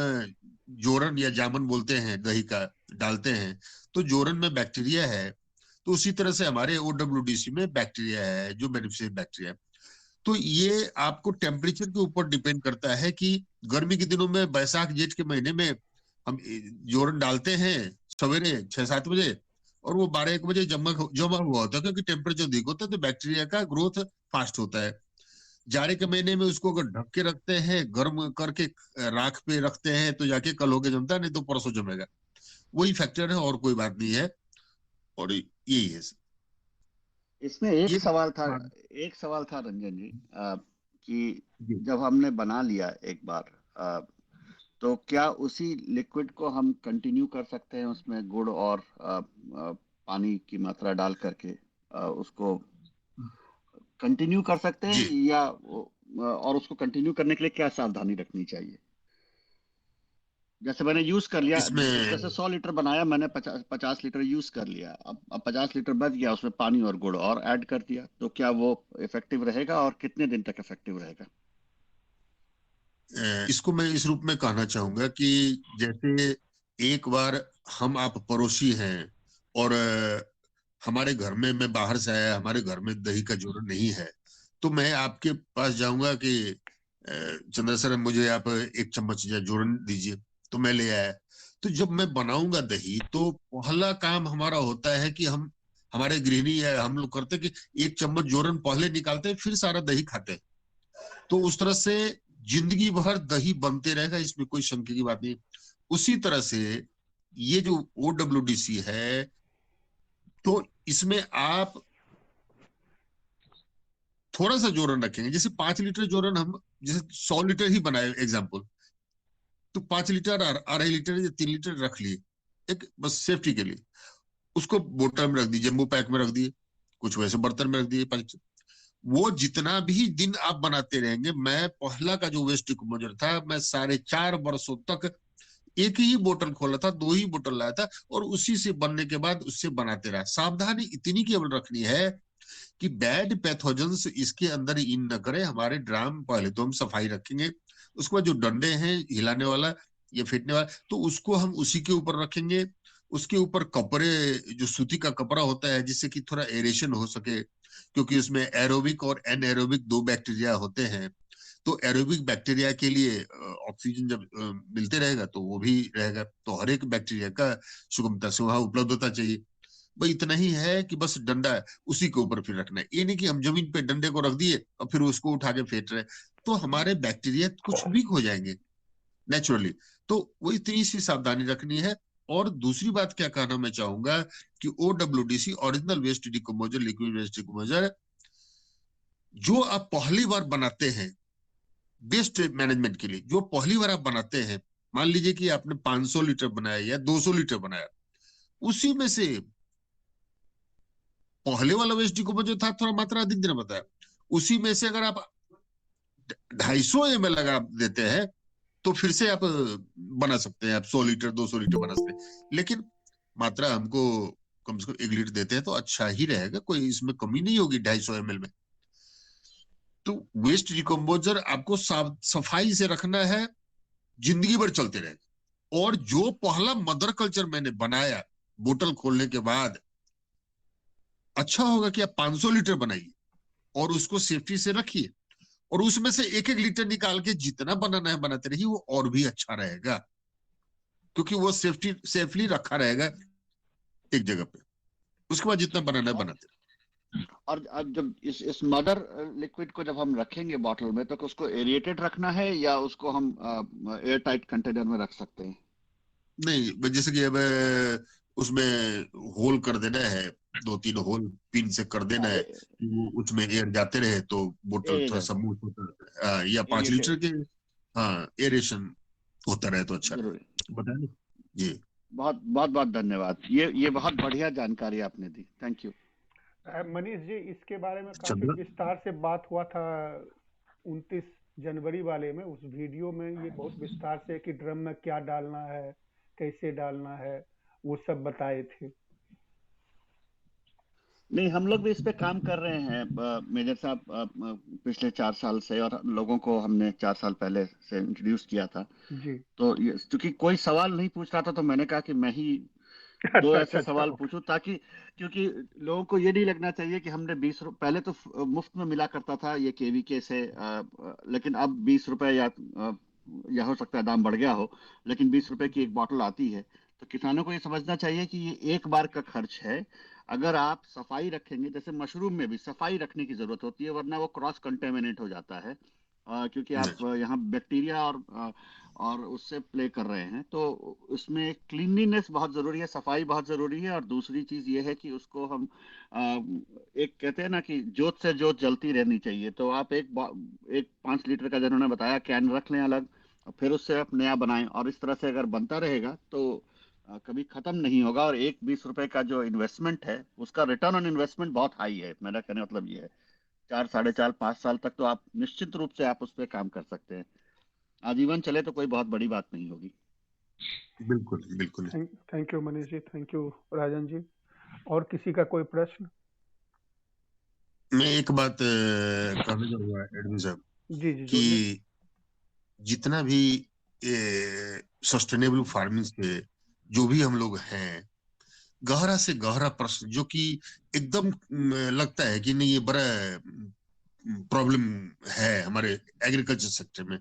जोरन या जामन बोलते हैं दही का डालते हैं, तो जोरन में बैक्टीरिया है, तो उसी तरह से हमारे OWDC में बैक्टीरिया है जो बेनिफिशियल बैक्टीरिया है। तो ये आपको टेम्परेचर के ऊपर डिपेंड करता है कि गर्मी के दिनों में बैसाख जेठ के महीने में हम जोरन डालते हैं सवेरे 6-7 बजे, और वो 12-1 बजे जमा हुआ होता है, क्योंकि टेम्परेचर अधिक होता है तो बैक्टीरिया का ग्रोथ फास्ट होता है। जाड़े के महीने में उसको अगर ढक के रखते हैं, गर्म करके राख पे रखते हैं, तो जाके कल होके जमता है, नहीं तो परसों जमेगा। वही फैक्टर है और कोई बात नहीं है, और यही है। इसमें एक सवाल था रंजन जी, कि जब हमने बना लिया एक बार, तो क्या उसी लिक्विड को हम कंटिन्यू कर सकते हैं उसमें गुड़ और पानी की मात्रा डाल करके उसको कंटिन्यू कर सकते हैं, या और उसको कंटिन्यू करने के लिए क्या सावधानी रखनी चाहिए? जैसे मैंने यूज कर लिया, जैसे 100 लीटर बनाया मैंने, 50 लीटर यूज कर लिया, अब 50 लीटर बच गया, उसमें पानी और गुड़ और ऐड कर दिया, तो क्या वो इफेक्टिव रहेगा और कितने दिन तक इफेक्टिव रहेगा? इसको मैं इस रूप में कहना चाहूंगा कि जैसे एक बार हम आप पड़ोसी हैं और हमारे घर में, मैं बाहर से आया, हमारे घर में दही का जोरन नहीं है, तो मैं आपके पास जाऊंगा कि चंद्र सर मुझे आप 1 चम्मच जोरन दीजिए, तो मैं ले आया। तो जब मैं बनाऊंगा दही, तो पहला काम हमारा होता है कि हम, हमारे गृहिणी है, हम लोग करते कि 1 चम्मच जोरन पहले निकालते हैं, फिर सारा दही खाते हैं। तो उस तरह से जिंदगी भर दही बनते रहेगा, इसमें कोई शंका की बात नहीं। उसी तरह से ये जो OWDC है, तो इसमें आप थोड़ा सा जोरन रखेंगे। जैसे 5 लीटर जोरन हम जैसे 100 लीटर ही बनाए एग्जाम्पल, तो 5 लीटर 2.5 लीटर या 3 लीटर रख लिए, एक बस सेफ्टी के लिए। उसको बोतल में रख दिए, जम्बो पैक में रख दिए, कुछ वैसे बर्तन में रख दिए 5। वो जितना भी दिन आप बनाते रहेंगे, मैं पहला का जो वेस्ट डिकम्पोजर था, मैं 4.5 वर्षों तक एक ही बोतल खोला था, 2 ही बोतल लाया था, और उसी से बनने के बाद उससे बनाते रहा। सावधानी इतनी केवल रखनी है कि बैड पैथोजेंस इसके अंदर इन न करे। हमारे ड्राम पहले तो हम सफाई रखेंगे, उसके बाद जो डंडे हैं हिलाने वाला या फेंटने वाला, तो उसको हम उसी के ऊपर रखेंगे। उसके ऊपर कपड़े, जो सूती का कपड़ा होता है, जिससे कि थोड़ा एरेशन हो सके, क्योंकि उसमें एरोबिक और एनएरोबिक 2 बैक्टीरिया होते हैं। तो एरोबिक बैक्टीरिया के लिए ऑक्सीजन जब मिलते रहेगा तो वो भी रहेगा, तो हर एक बैक्टीरिया का सुगमता से वहां उपलब्ध होता चाहिए। भाई इतना ही है कि बस डंडा उसी के ऊपर फिर रखना है। ये नहीं कि हम जमीन पे डंडे को रख दिए और फिर उसको उठा के फेंट रहे, तो हमारे बैक्टीरिया कुछ वीक हो जाएंगे नेचुरली। तो वो इतनी सी सावधानी रखनी है। और दूसरी बात क्या कहना मैं चाहूंगा कि OWDC original waste decomposer, liquid waste decomposer, जो आप पहली बार बनाते हैं, वेस्ट मैनेजमेंट के लिए जो पहली बार आप बनाते हैं, मान लीजिए कि आपने 500 लीटर बनाया या 200 लीटर बनाया, उसी में से पहले वाला वेस्ट डिकम्पोजर था, थोड़ा मात्रा अधिक देना बताया, उसी में से अगर आप 250 ml अगर आप देते हैं तो फिर से आप बना सकते हैं, आप 100 लीटर 200 लीटर बना सकते हैं। लेकिन मात्रा हमको कम से कम 1 लीटर देते हैं तो अच्छा ही रहेगा, कोई इसमें कमी नहीं होगी 250 ml में। तो वेस्ट डिकम्पोजर आपको सफाई से रखना है, जिंदगी भर चलते रहेगा। और जो पहला मदर कल्चर मैंने बनाया बोतल खोलने के बाद, अच्छा होगा कि आप 500 लीटर बनाइए और उसको सेफ्टी से रखिए, और उसमें से 1-1 लीटर निकाल के जितना बनाना है बनाते रहिए, वो और भी अच्छा रहेगा, क्योंकि वो सेफली रखा रहेगा एक जगह पे। उसके बाद जितना बनाना है बनाते रहिए। और अब जब इस मदर लिक्विड को जब हम रखेंगे बॉटल में, तो उसको एरिएटेड रखना है या उसको हम एयर टाइट कंटेनर में रख सकते हैं? नहीं, जैसे कि अब उसमें होल कर देना है, 2-3 होल पिन से कर देना है कि वो उसमें एयर जाते रहे तो बोतल थोड़ा स्मूथ होता है, या 5 लीटर के एरेशन होता रहे तो अच्छा बताइए जी। बहुत बहुत बहुत धन्यवाद, ये बहुत बढ़िया जानकारी आपने दी, थैंक यू। मनीष जी, इसके बारे में काफी विस्तार से बात हुआ था 29 जनवरी वाले में, उस वीडियो में ये बहुत विस्तार से कि ड्रम में क्या डालना है, कैसे डालना है, वो सब बताए थे। नहीं, हम लोग भी इस पे काम कर रहे हैं मेजर साहब, पिछले 4 साल से, और लोगों को हमने 4 साल पहले से इंट्रोड्यूस किया था जी। तो क्योंकि कोई सवाल नहीं पूछ रहा था, तो मैंने कहा कि मैं ही 2 ऐसे सवाल पूछूं, ताकि क्योंकि लोगों को ये नहीं लगना चाहिए कि हमने 20 रुपए, पहले तो मुफ्त में मिला करता था ये केवीके से, लेकिन अब 20 रुपए या हो सकता है दाम बढ़ गया हो, लेकिन 20 रुपए की एक बॉटल आती है। तो किसानों को ये समझना चाहिए कि ये एक बार का खर्च है। अगर आप सफाई रखेंगे, जैसे मशरूम में भी सफाई रखने की जरूरत होती है, वरना वो क्रॉस कंटेमिनेट हो जाता है, क्योंकि आप यहाँ बैक्टीरिया और उससे प्ले कर रहे हैं, तो उसमें क्लीनलीनेस बहुत जरूरी है, सफाई बहुत जरूरी है। और दूसरी चीज ये है कि उसको हम एक कहते हैं ना कि जोत से जोत जलती रहनी चाहिए। तो आप एक 5 लीटर का जिन्होंने बताया कैन रख लें अलग, और फिर उससे आप नया बनाएं, और इस तरह से अगर बनता रहेगा तो कभी खत्म नहीं होगा। और एक 20 रुपए का जो इन्वेस्टमेंट है, उसका रिटर्न ऑन इन्वेस्टमेंट बहुत हाई है। मेरा कहने का मतलब ये है 4, 4.5, 5 साल तक तो आप निश्चित रूप से आप उस पर काम कर सकते हैं। आजीवन चले तो कोई बहुत बड़ी बात नहीं होगी। बिल्कुल बिल्कुल। Thank you Manish ji, thank you Rajan ji. और किसी का कोई प्रश्न? मैं एक बात कहना चाहूंगा एडमिन साहब, जी जी, कि जितना भी सस्टेनेबल फार्मिंग से जो भी हम लोग हैं, गहरा से गहरा प्रश्न जो कि एकदम लगता है कि नहीं ये बड़ा प्रॉब्लम है हमारे एग्रीकल्चर सेक्टर में,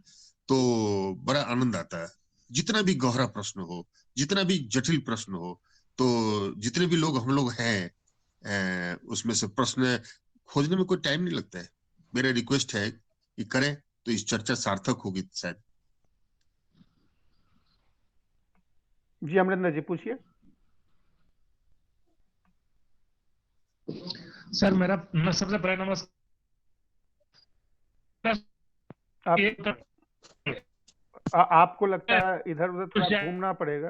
तो बड़ा आनंद आता है। जितना भी गहरा प्रश्न हो, जितना भी जटिल प्रश्न हो, तो जितने भी लोग हम लोग हैं उसमें से प्रश्न खोजने में कोई टाइम नहीं लगता है। मेरा रिक्वेस्ट है कि करें तो इस चर्चा सार्थक होगी शायद। जी अमरिंदर जी पूछिए। सर मेरा सबसे पहले नमस्कार। आपको लगता है इधर उधर थोड़ा घूमना पड़ेगा।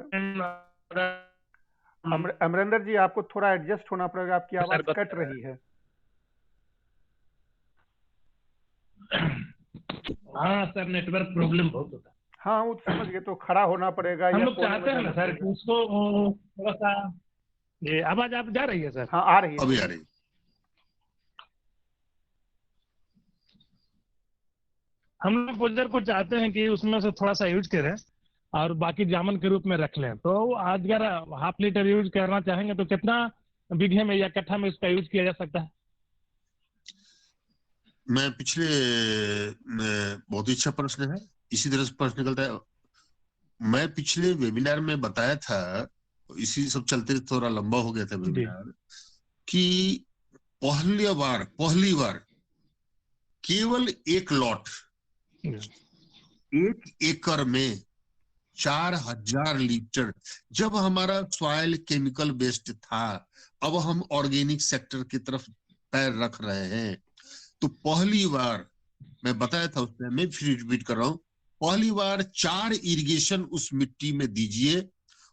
अमरिंदर जी आपको थोड़ा एडजस्ट होना पड़ेगा, आपकी आवाज कट रही है। हाँ सर, नेटवर्क प्रॉब्लम बहुत होता है। हाँ वो समझ गए, तो खड़ा होना पड़ेगा। हम लोग चाहते हैं ना सर कि उसको थोड़ा सा, ये आवाज आप जा रही है सर? हाँ आ रही है, अभी आ रही है। हम लोग पोजर को चाहते हैं कि उसमें से थोड़ा सा यूज करें और बाकी जामन के रूप में रख लें। तो आज अगर 1/2 लीटर यूज करना चाहेंगे तो कितना बीघे में या कट्ठा में इसका यूज किया जा सकता है? मैं पिछले बहुत ही अच्छा प्रश्न है, इसी तरह से प्रश्न निकलता है। मैं पिछले वेबिनार में बताया था, इसी सब चलते थोड़ा लंबा हो गया था वेबिनार, कि पहली बार केवल 1 लॉट 1 एकड़ में 4000 लीटर, जब हमारा सॉइल केमिकल बेस्ड था, अब हम ऑर्गेनिक सेक्टर की तरफ पैर रख रहे हैं, तो पहली बार मैं बताया था उसमें, मैं फिर रिपीट कर रहा हूँ, पहली बार 4 इरिगेशन उस मिट्टी में दीजिए,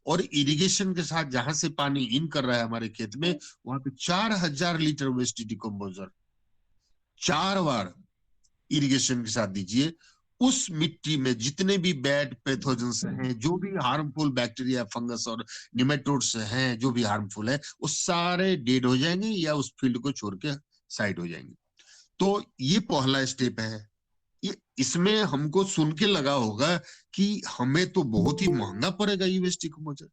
और इरिगेशन के साथ जहां से पानी इन कर रहा है हमारे खेत में, वहां पे 4000 लीटर वेस्ट डिकम्पोजर 4 बार इरिगेशन के साथ दीजिए। उस मिट्टी में जितने भी बैड पैथोजेंस हैं, जो भी हार्मफुल बैक्टीरिया, फंगस और निमेटोड्स हैं, जो भी हार्मफुल है, वो सारे डेड हो जाएंगे या उस फील्ड को छोड़ के साइड हो जाएंगे। तो ये पहला स्टेप है। ये इसमें हमको सुन के लगा होगा कि हमें तो बहुत ही महंगा पड़ेगा ये वेस्ट डिकम्पोजर।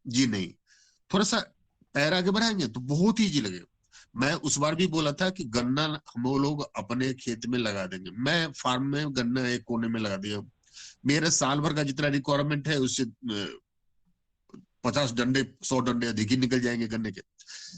जी नहीं, थोड़ा सा पैर आगे बढ़ाएंगे तो बहुत ही इजी लगेगा। मैं उस बार भी बोला था कि गन्ना हम लोग अपने खेत में लगा देंगे। मैं फार्म में गन्ना एक कोने में लगा दिया, मेरे साल भर का जितना रिक्वायरमेंट है उससे 50 डंडे 100 डंडे अधिक ही निकल जाएंगे गन्ने के।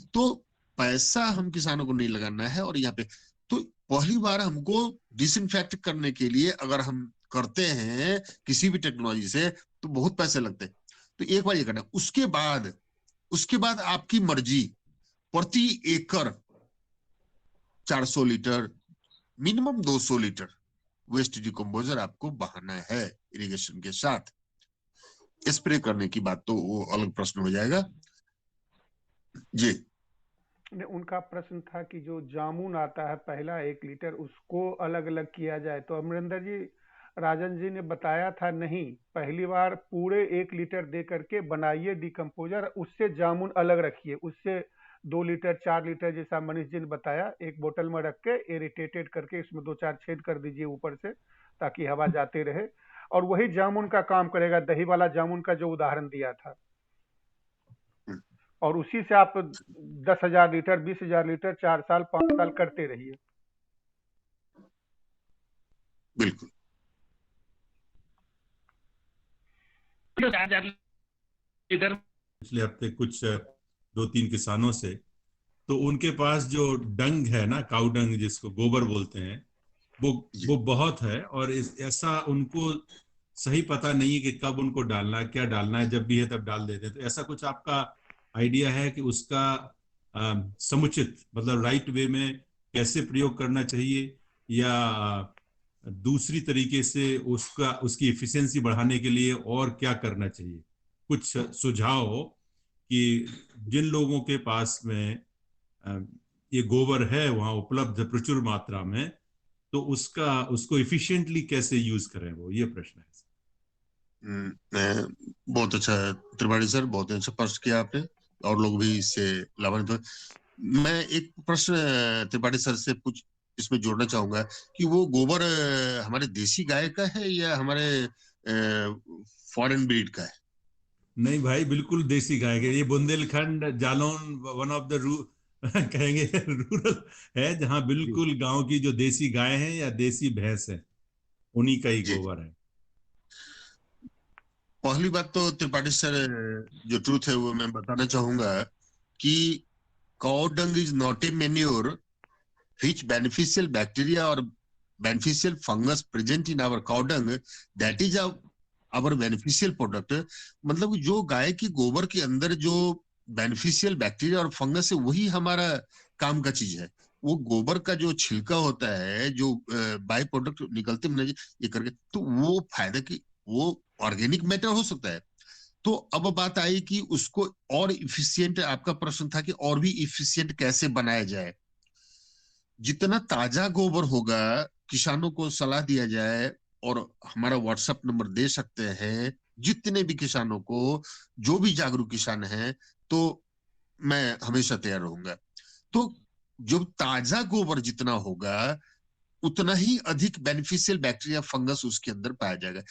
तो पैसा हम किसानों को नहीं लगाना है। और यहाँ पे तो पहली बार हमको डिसइंफेक्ट करने के लिए अगर हम करते हैं किसी भी टेक्नोलॉजी से तो बहुत पैसे लगते हैं। तो एक बार ये करना, उसके बाद आपकी मर्जी, प्रति एकड़ 400 litre minimum 200 litre waste decomposer आपको बहाना है इरिगेशन के साथ। स्प्रे करने की बात तो वो अलग प्रश्न हो जाएगा। जी उनका प्रश्न था कि जो जामुन आता है पहला 1 लीटर, उसको अलग अलग किया जाए। तो अमरिंदर जी, राजन जी ने बताया था नहीं, पहली बार पूरे 1 लीटर दे करके बनाइए डिकम्पोजर, उससे जामुन अलग रखिए, उससे 2 लीटर 4 लीटर जैसा मनीष जी ने बताया, एक बोतल में रख के एरिटेटेड करके इसमें 2-4 छेद कर दीजिए ऊपर से, ताकि हवा जाते रहे, और वही जामुन का काम करेगा, दही वाला जामुन का जो उदाहरण दिया था। और उसी से आप 10,000 लीटर 20,000 लीटर 4 साल 5 साल करते रहिए। बिल्कुल। पिछले हफ्ते कुछ 2-3 किसानों से, तो उनके पास जो डंग है ना, काऊ डंग जिसको गोबर बोलते हैं, वो बहुत है, और ऐसा उनको सही पता नहीं है कि कब उनको डालना है, क्या डालना है, जब भी है तब डाल देते हैं। तो ऐसा कुछ आपका आइडिया है कि उसका समुचित मतलब राइट वे में कैसे प्रयोग करना चाहिए, या दूसरी तरीके से उसकी एफिशिएंसी बढ़ाने के लिए और क्या करना चाहिए? कुछ सुझाव हो कि जिन लोगों के पास में ये गोबर है वहां उपलब्ध प्रचुर मात्रा में, तो उसको एफिशिएंटली कैसे यूज करें, वो ये प्रश्न है। बहुत अच्छा त्रिपाठी सर, बहुत अच्छा प्रश्न किया आपने, और लोग भी इससे लाभान्वित हुए। मैं एक प्रश्न त्रिपाठी सर से इसमें जोड़ना चाहूंगा कि वो गोबर हमारे देसी गाय का है या हमारे फॉरेन ब्रीड का है? नहीं भाई, बिल्कुल देसी गाय का। ये Bundelkhand Jalaun one of the कहेंगे रूरल है, जहाँ बिल्कुल गांव की जो देसी गाय है या देसी भैंस है, उन्हीं का ही गोबर है। पहली बात तो त्रिपाठी सर, जो ट्रूथ है वो मैं बताना चाहूंगा कि cow dung is not a manure which beneficial bacteria और beneficial fungus present in our cow dung, that is our beneficial product. मतलब जो गाय की गोबर के अंदर जो बेनिफिशियल बैक्टीरिया और फंगस है, वही हमारा काम का चीज है। वो गोबर का जो छिलका होता है, जो बाय प्रोडक्ट निकलते हैं ये करके, तो वो फायदा की, वो ऑर्गेनिक मैटर हो सकता है। तो अब बात आई कि उसको और इफिशियंट, आपका प्रश्न था कि और भी इफिशियंट कैसे बनाया जाए। जितना ताजा गोबर होगा, किसानों को सलाह दिया जाए, और हमारा व्हाट्सएप नंबर दे सकते हैं जितने भी किसानों को, जो भी जागरूक किसान हैं, तो मैं हमेशा तैयार रहूंगा। तो जो ताजा गोबर जितना होगा, उतना ही अधिक बेनिफिशियल बैक्टीरिया फंगस उसके अंदर पाया जाएगा।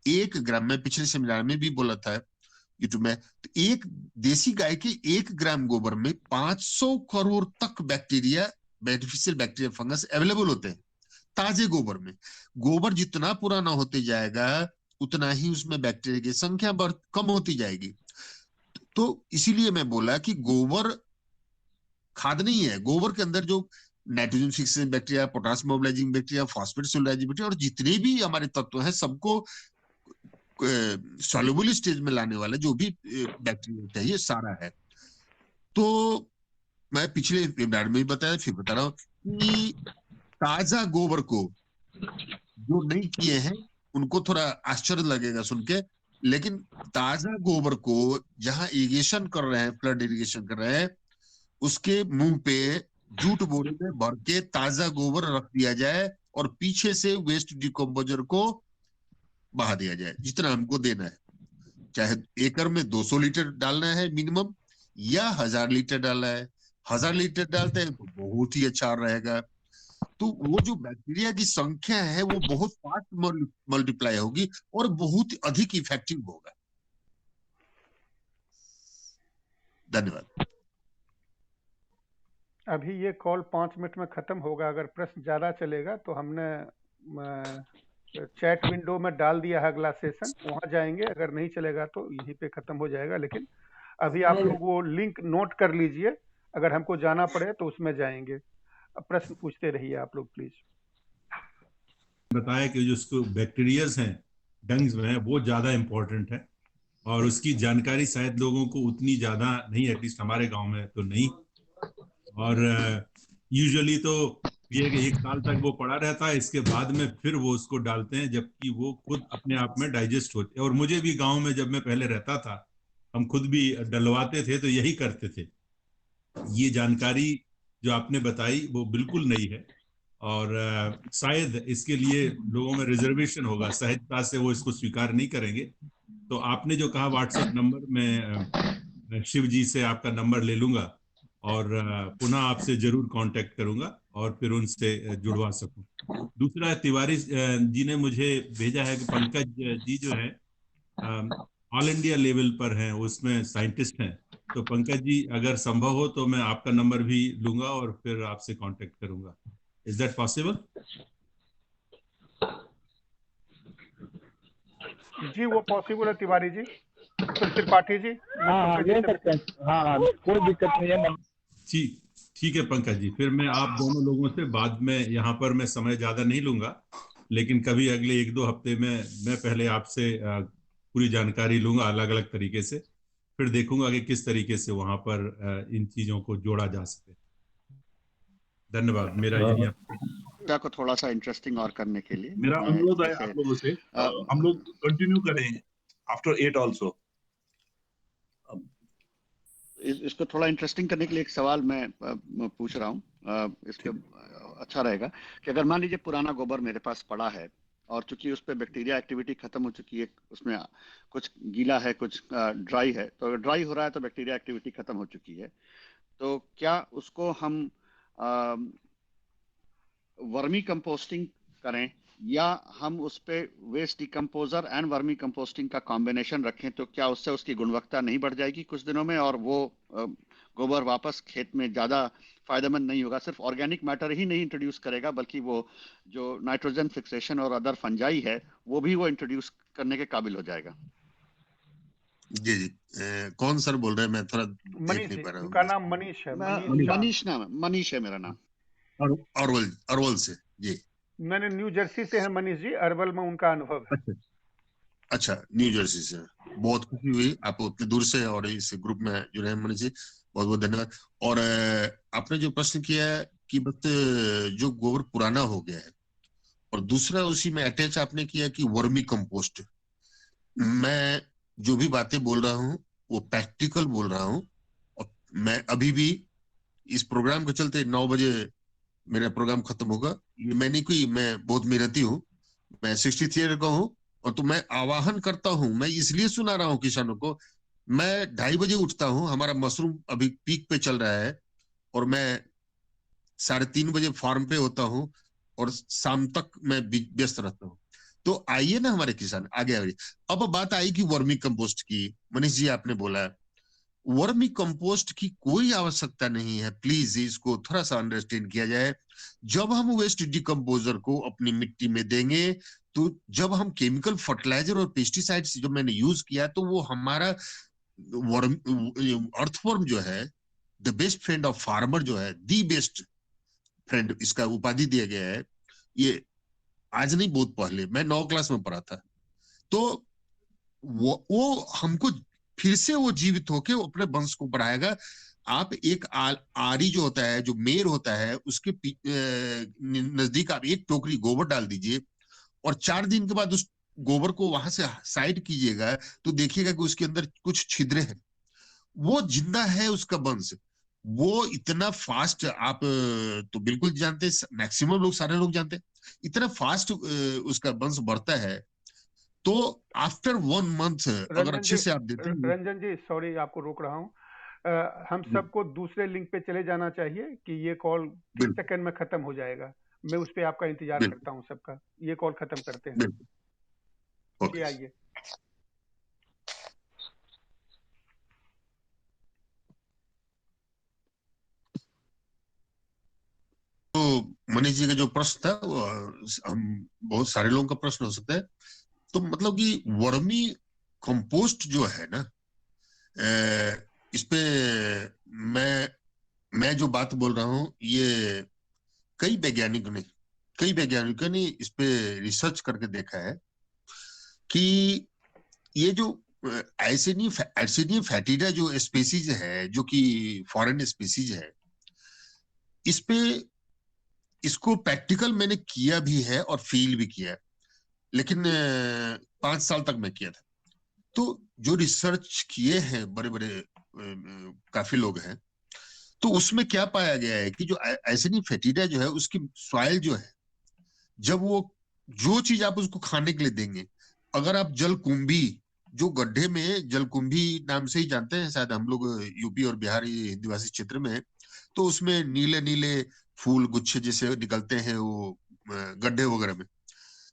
1 ग्राम में, पिछले सेमिनार में भी बोला था यूट्यूब में, तो एक देसी गाय के 1 ग्राम गोबर में 500 करोड़ तक bacteria, beneficial bacteria fungus available होते हैं ताजे गोबर में। गोबर जितना पुराना होते जाएगा, उतना ही उसमें बैक्टीरिया की संख्या कम होती जाएगी। तो इसीलिए मैं बोला कि गोबर खाद नहीं है। गोबर के अंदर जो nitrogen fixing bacteria, potassium mobilizing bacteria, phosphate solubilizing bacteria, और जितने भी हमारे तत्व हैं, सबको सॉल्युबल स्टेज में लाने वाला जो भी बैक्टीरिया चाहिए, सारा है। तो मैं पिछले वेबिनार में भी बताया, फिर बता रहा हूं कि ताजा गोबर को जो नहीं किए हैं उनको थोड़ा आश्चर्य लगेगा सुन के, लेकिन ताजा गोबर को जहां इरिगेशन कर रहे हैं, फ्लड इरिगेशन कर रहे हैं, उसके मुंह पे जूट बोरे में भर के ताजा गोबर रख दिया जाए और पीछे से वेस्ट डिकम्पोजर को बहा दिया जाए जितना हमको देना है। चाहे एकड़ में 200 लीटर डालना है मिनिमम या 1000 लीटर डालना है। 1000 लीटर डालते हैं तो बहुत ही अच्छा रहेगा। तो वो जो बैक्टीरिया की संख्या है वो बहुत फास्ट मल्टीप्लाई होगी और बहुत अधिक इफेक्टिव होगा। धन्यवाद। अभी ये कॉल 5 मिनट में खत्म होगा। अगर प्रश्न ज्यादा चलेगा तो हमने चैट विंडो में डाल दिया है अगला सेशन, वहां जाएंगे। अगर नहीं चलेगा तो यहीं पे खत्म हो जाएगा। लेकिन अभी आप लोग वो लिंक नोट कर लीजिए, अगर हमको जाना पड़े तो उसमें जाएंगे। अब प्रश्न पूछते रहिए आप लोग प्लीज। बताया कि जो उसको बैक्टीरियाज हैं डंग्स में वो ज्यादा इम्पोर्टेंट है और उसकी जानकारी शायद लोगों को उतनी ज्यादा नहीं, एटलीस्ट हमारे गांव में तो नहीं। और यूजुअली तो ये कि 1 साल तक वो पड़ा रहता है, इसके बाद में फिर वो उसको डालते हैं, जबकि वो खुद अपने आप में डाइजेस्ट होते हैं। और मुझे भी गांव में जब मैं पहले रहता था, हम खुद भी डलवाते थे तो यही करते थे। ये जानकारी जो आपने बताई वो बिल्कुल नहीं है और शायद इसके लिए लोगों में रिजर्वेशन होगा, सहजता से वो इसको स्वीकार नहीं करेंगे। तो आपने जो कहा व्हाट्सएप नंबर, मैं शिव जी से आपका नंबर ले लूंगा और पुनः आपसे जरूर कांटेक्ट करूंगा और फिर उनसे जुड़वा सकूं। दूसरा, तिवारी जी ने मुझे भेजा है कि पंकज जी जो है ऑल इंडिया लेवल पर हैं, उसमें साइंटिस्ट हैं। तो पंकज जी अगर संभव हो तो मैं आपका नंबर भी लूंगा और फिर आपसे कांटेक्ट करूंगा। Is that possible? जी वो पॉसिबल है तिवारी जी, त्रिपाठी जी। हाँ ले सकते हैं, हाँ कोई दिक्कत नहीं है। ठीक है पंकज जी, फिर मैं आप दोनों लोगों से बाद में, यहाँ पर मैं समय ज्यादा नहीं लूंगा, लेकिन कभी अगले 1-2 हफ्ते में मैं पहले आपसे पूरी जानकारी लूंगा अलग अलग तरीके से, फिर देखूंगा कि किस तरीके से वहां पर इन चीजों को जोड़ा जा सके। धन्यवाद। मेरा यही को थोड़ा सा इंटरेस्टिंग और करने के लिए मेरा अनुरोध है आप लोगों से, हम लोग कंटिन्यू करें आफ्टर 8 आल्सो। इसको थोड़ा इंटरेस्टिंग करने के लिए एक सवाल मैं पूछ रहा हूँ। इसके अच्छा रहेगा कि अगर मान लीजिए पुराना गोबर मेरे पास पड़ा है और चूंकि उस पर बैक्टीरिया एक्टिविटी खत्म हो चुकी है, उसमें कुछ गीला है कुछ ड्राई है, तो अगर ड्राई हो रहा है तो बैक्टीरिया एक्टिविटी खत्म हो चुकी है, तो क्या उसको हम वर्मी कंपोस्टिंग करें या हम उस पे waste decomposer and vermicomposting का कॉम्बिनेशन रखें, तो क्या उससे उसकी गुणवत्ता नहीं बढ़ जाएगी कुछ दिनों में और वो गोबर वापस खेत में ज्यादा फायदेमंद नहीं होगा? सिर्फ ऑर्गेनिक मैटर ही नहीं इंट्रोड्यूस करेगा बल्कि वो जो नाइट्रोजन फिक्सेशन और अदर फंजाई है वो भी वो इंट्रोड्यूस करने के काबिल हो जाएगा। जी जी, कौन सर बोल रहे हैं? मैं थोड़ा मनीष जी, उनका नाम मनीष है। मनीष है मेरा नाम। अरवल से। जी, मैंने न्यू जर्सी से है मनीष जी, अरवल में उनका अनुभव है। अच्छा, न्यू जर्सी से। बहुत खुशी हुई आप उतनी दूर से और इस ग्रुप में जुड़े हैं मनीष जी, बहुत बहुत धन्यवाद। और आपने जो प्रश्न किया है कि बस जो गोबर पुराना हो गया है, और दूसरा उसी में अटैच आपने किया कि वर्मी कंपोस्ट। मैं जो भी बातें बोल रहा हूँ वो प्रैक्टिकल बोल रहा हूँ, और मैं अभी भी इस प्रोग्राम के चलते 9 बजे मेरा प्रोग्राम खत्म होगा। ये मैं नहीं कोई, मैं बहुत मेहनती हूँ, मैं 63 ईयर का हूँ, और तो मैं आवाहन करता हूँ, मैं इसलिए सुना रहा हूँ किसानों को। मैं 2:30 बजे उठता हूँ, हमारा मशरूम अभी पीक पे चल रहा है, और मैं 3:30 बजे फार्म पे होता हूँ और शाम तक मैं व्यस्त रहता हूँ। तो आइए ना हमारे किसान आगे आइए। अब बात आई कि वर्मी कंपोस्ट की। मनीष जी आपने बोला वर्मी कंपोस्ट की कोई आवश्यकता नहीं है, प्लीज इसको थोड़ा सा अंडरस्टैंड किया जाए। जब हम वेस्ट डिकम्पोजर को अपनी मिट्टी में देंगे, तो जब हम केमिकल फर्टिलाइजर और पेस्टिसाइड्स जो मैंने यूज किया, तो वो हमारा अर्थवर्म जो है, the best friend of farmer जो है, दी बेस्ट फ्रेंड, इसका उपाधि दिया गया है। ये आज नहीं, बहुत पहले मैं 9 क्लास में पढ़ा था। तो वो हमको फिर से वो जीवित होके अपने वंश को बढ़ाएगा। आप एक आरी जो होता है, जो मेर होता है, उसके नजदीक आप एक टोकरी गोबर डाल दीजिए और 4 दिन के बाद उस गोबर को वहां से साइड कीजिएगा तो देखिएगा कि उसके अंदर कुछ छिद्रे हैं। वो जिंदा है, उसका वंश। वो इतना फास्ट, आप तो बिल्कुल जानते, मैक्सिमम लोग, सारे लोग जानते, इतना फास्ट उसका वंश बढ़ता है। तो आफ्टर 1 मंथ अगर अच्छे से आप देते हैं। रंजन जी सॉरी आपको रोक रहा हूँ। हम सबको दूसरे लिंक पे चले जाना चाहिए कि ये कॉल 30 सेकंड में खत्म हो जाएगा। मैं उस पे आपका इंतजार करता हूँ सबका। ये कॉल खत्म करते हैं। ओके, आइए। तो मनीष जी का जो प्रश्न था वो हम बहुत सारे लोगों का प्रश्न हो सकता है। तो मतलब कि वर्मी कंपोस्ट जो है ना, इस पे मैं जो बात बोल रहा हूँ, ये कई वैज्ञानिकों ने इस पे रिसर्च करके देखा है कि ये जो एसिडियम फैटिडा जो स्पीसीज है, जो कि फॉरेन स्पीसीज है, इस पे इसको प्रैक्टिकल मैंने किया भी है और फील भी किया है, लेकिन 5 साल तक मैं किया था। तो जो रिसर्च किए हैं बड़े बड़े काफी लोग हैं, तो उसमें क्या पाया गया है कि जो एसिडियम फैटिडा जो है, उसकी सॉइल जो है, जब वो जो चीज आप उसको खाने के लिए देंगे, अगर आप जलकुंभी, जो गड्ढे में जलकुंभी नाम से ही जानते हैं शायद हम लोग यूपी और बिहार हिंदीभाषी क्षेत्र में, तो उसमें नीले नीले फूल गुच्छे जैसे निकलते हैं वो गड्ढे वगैरह में।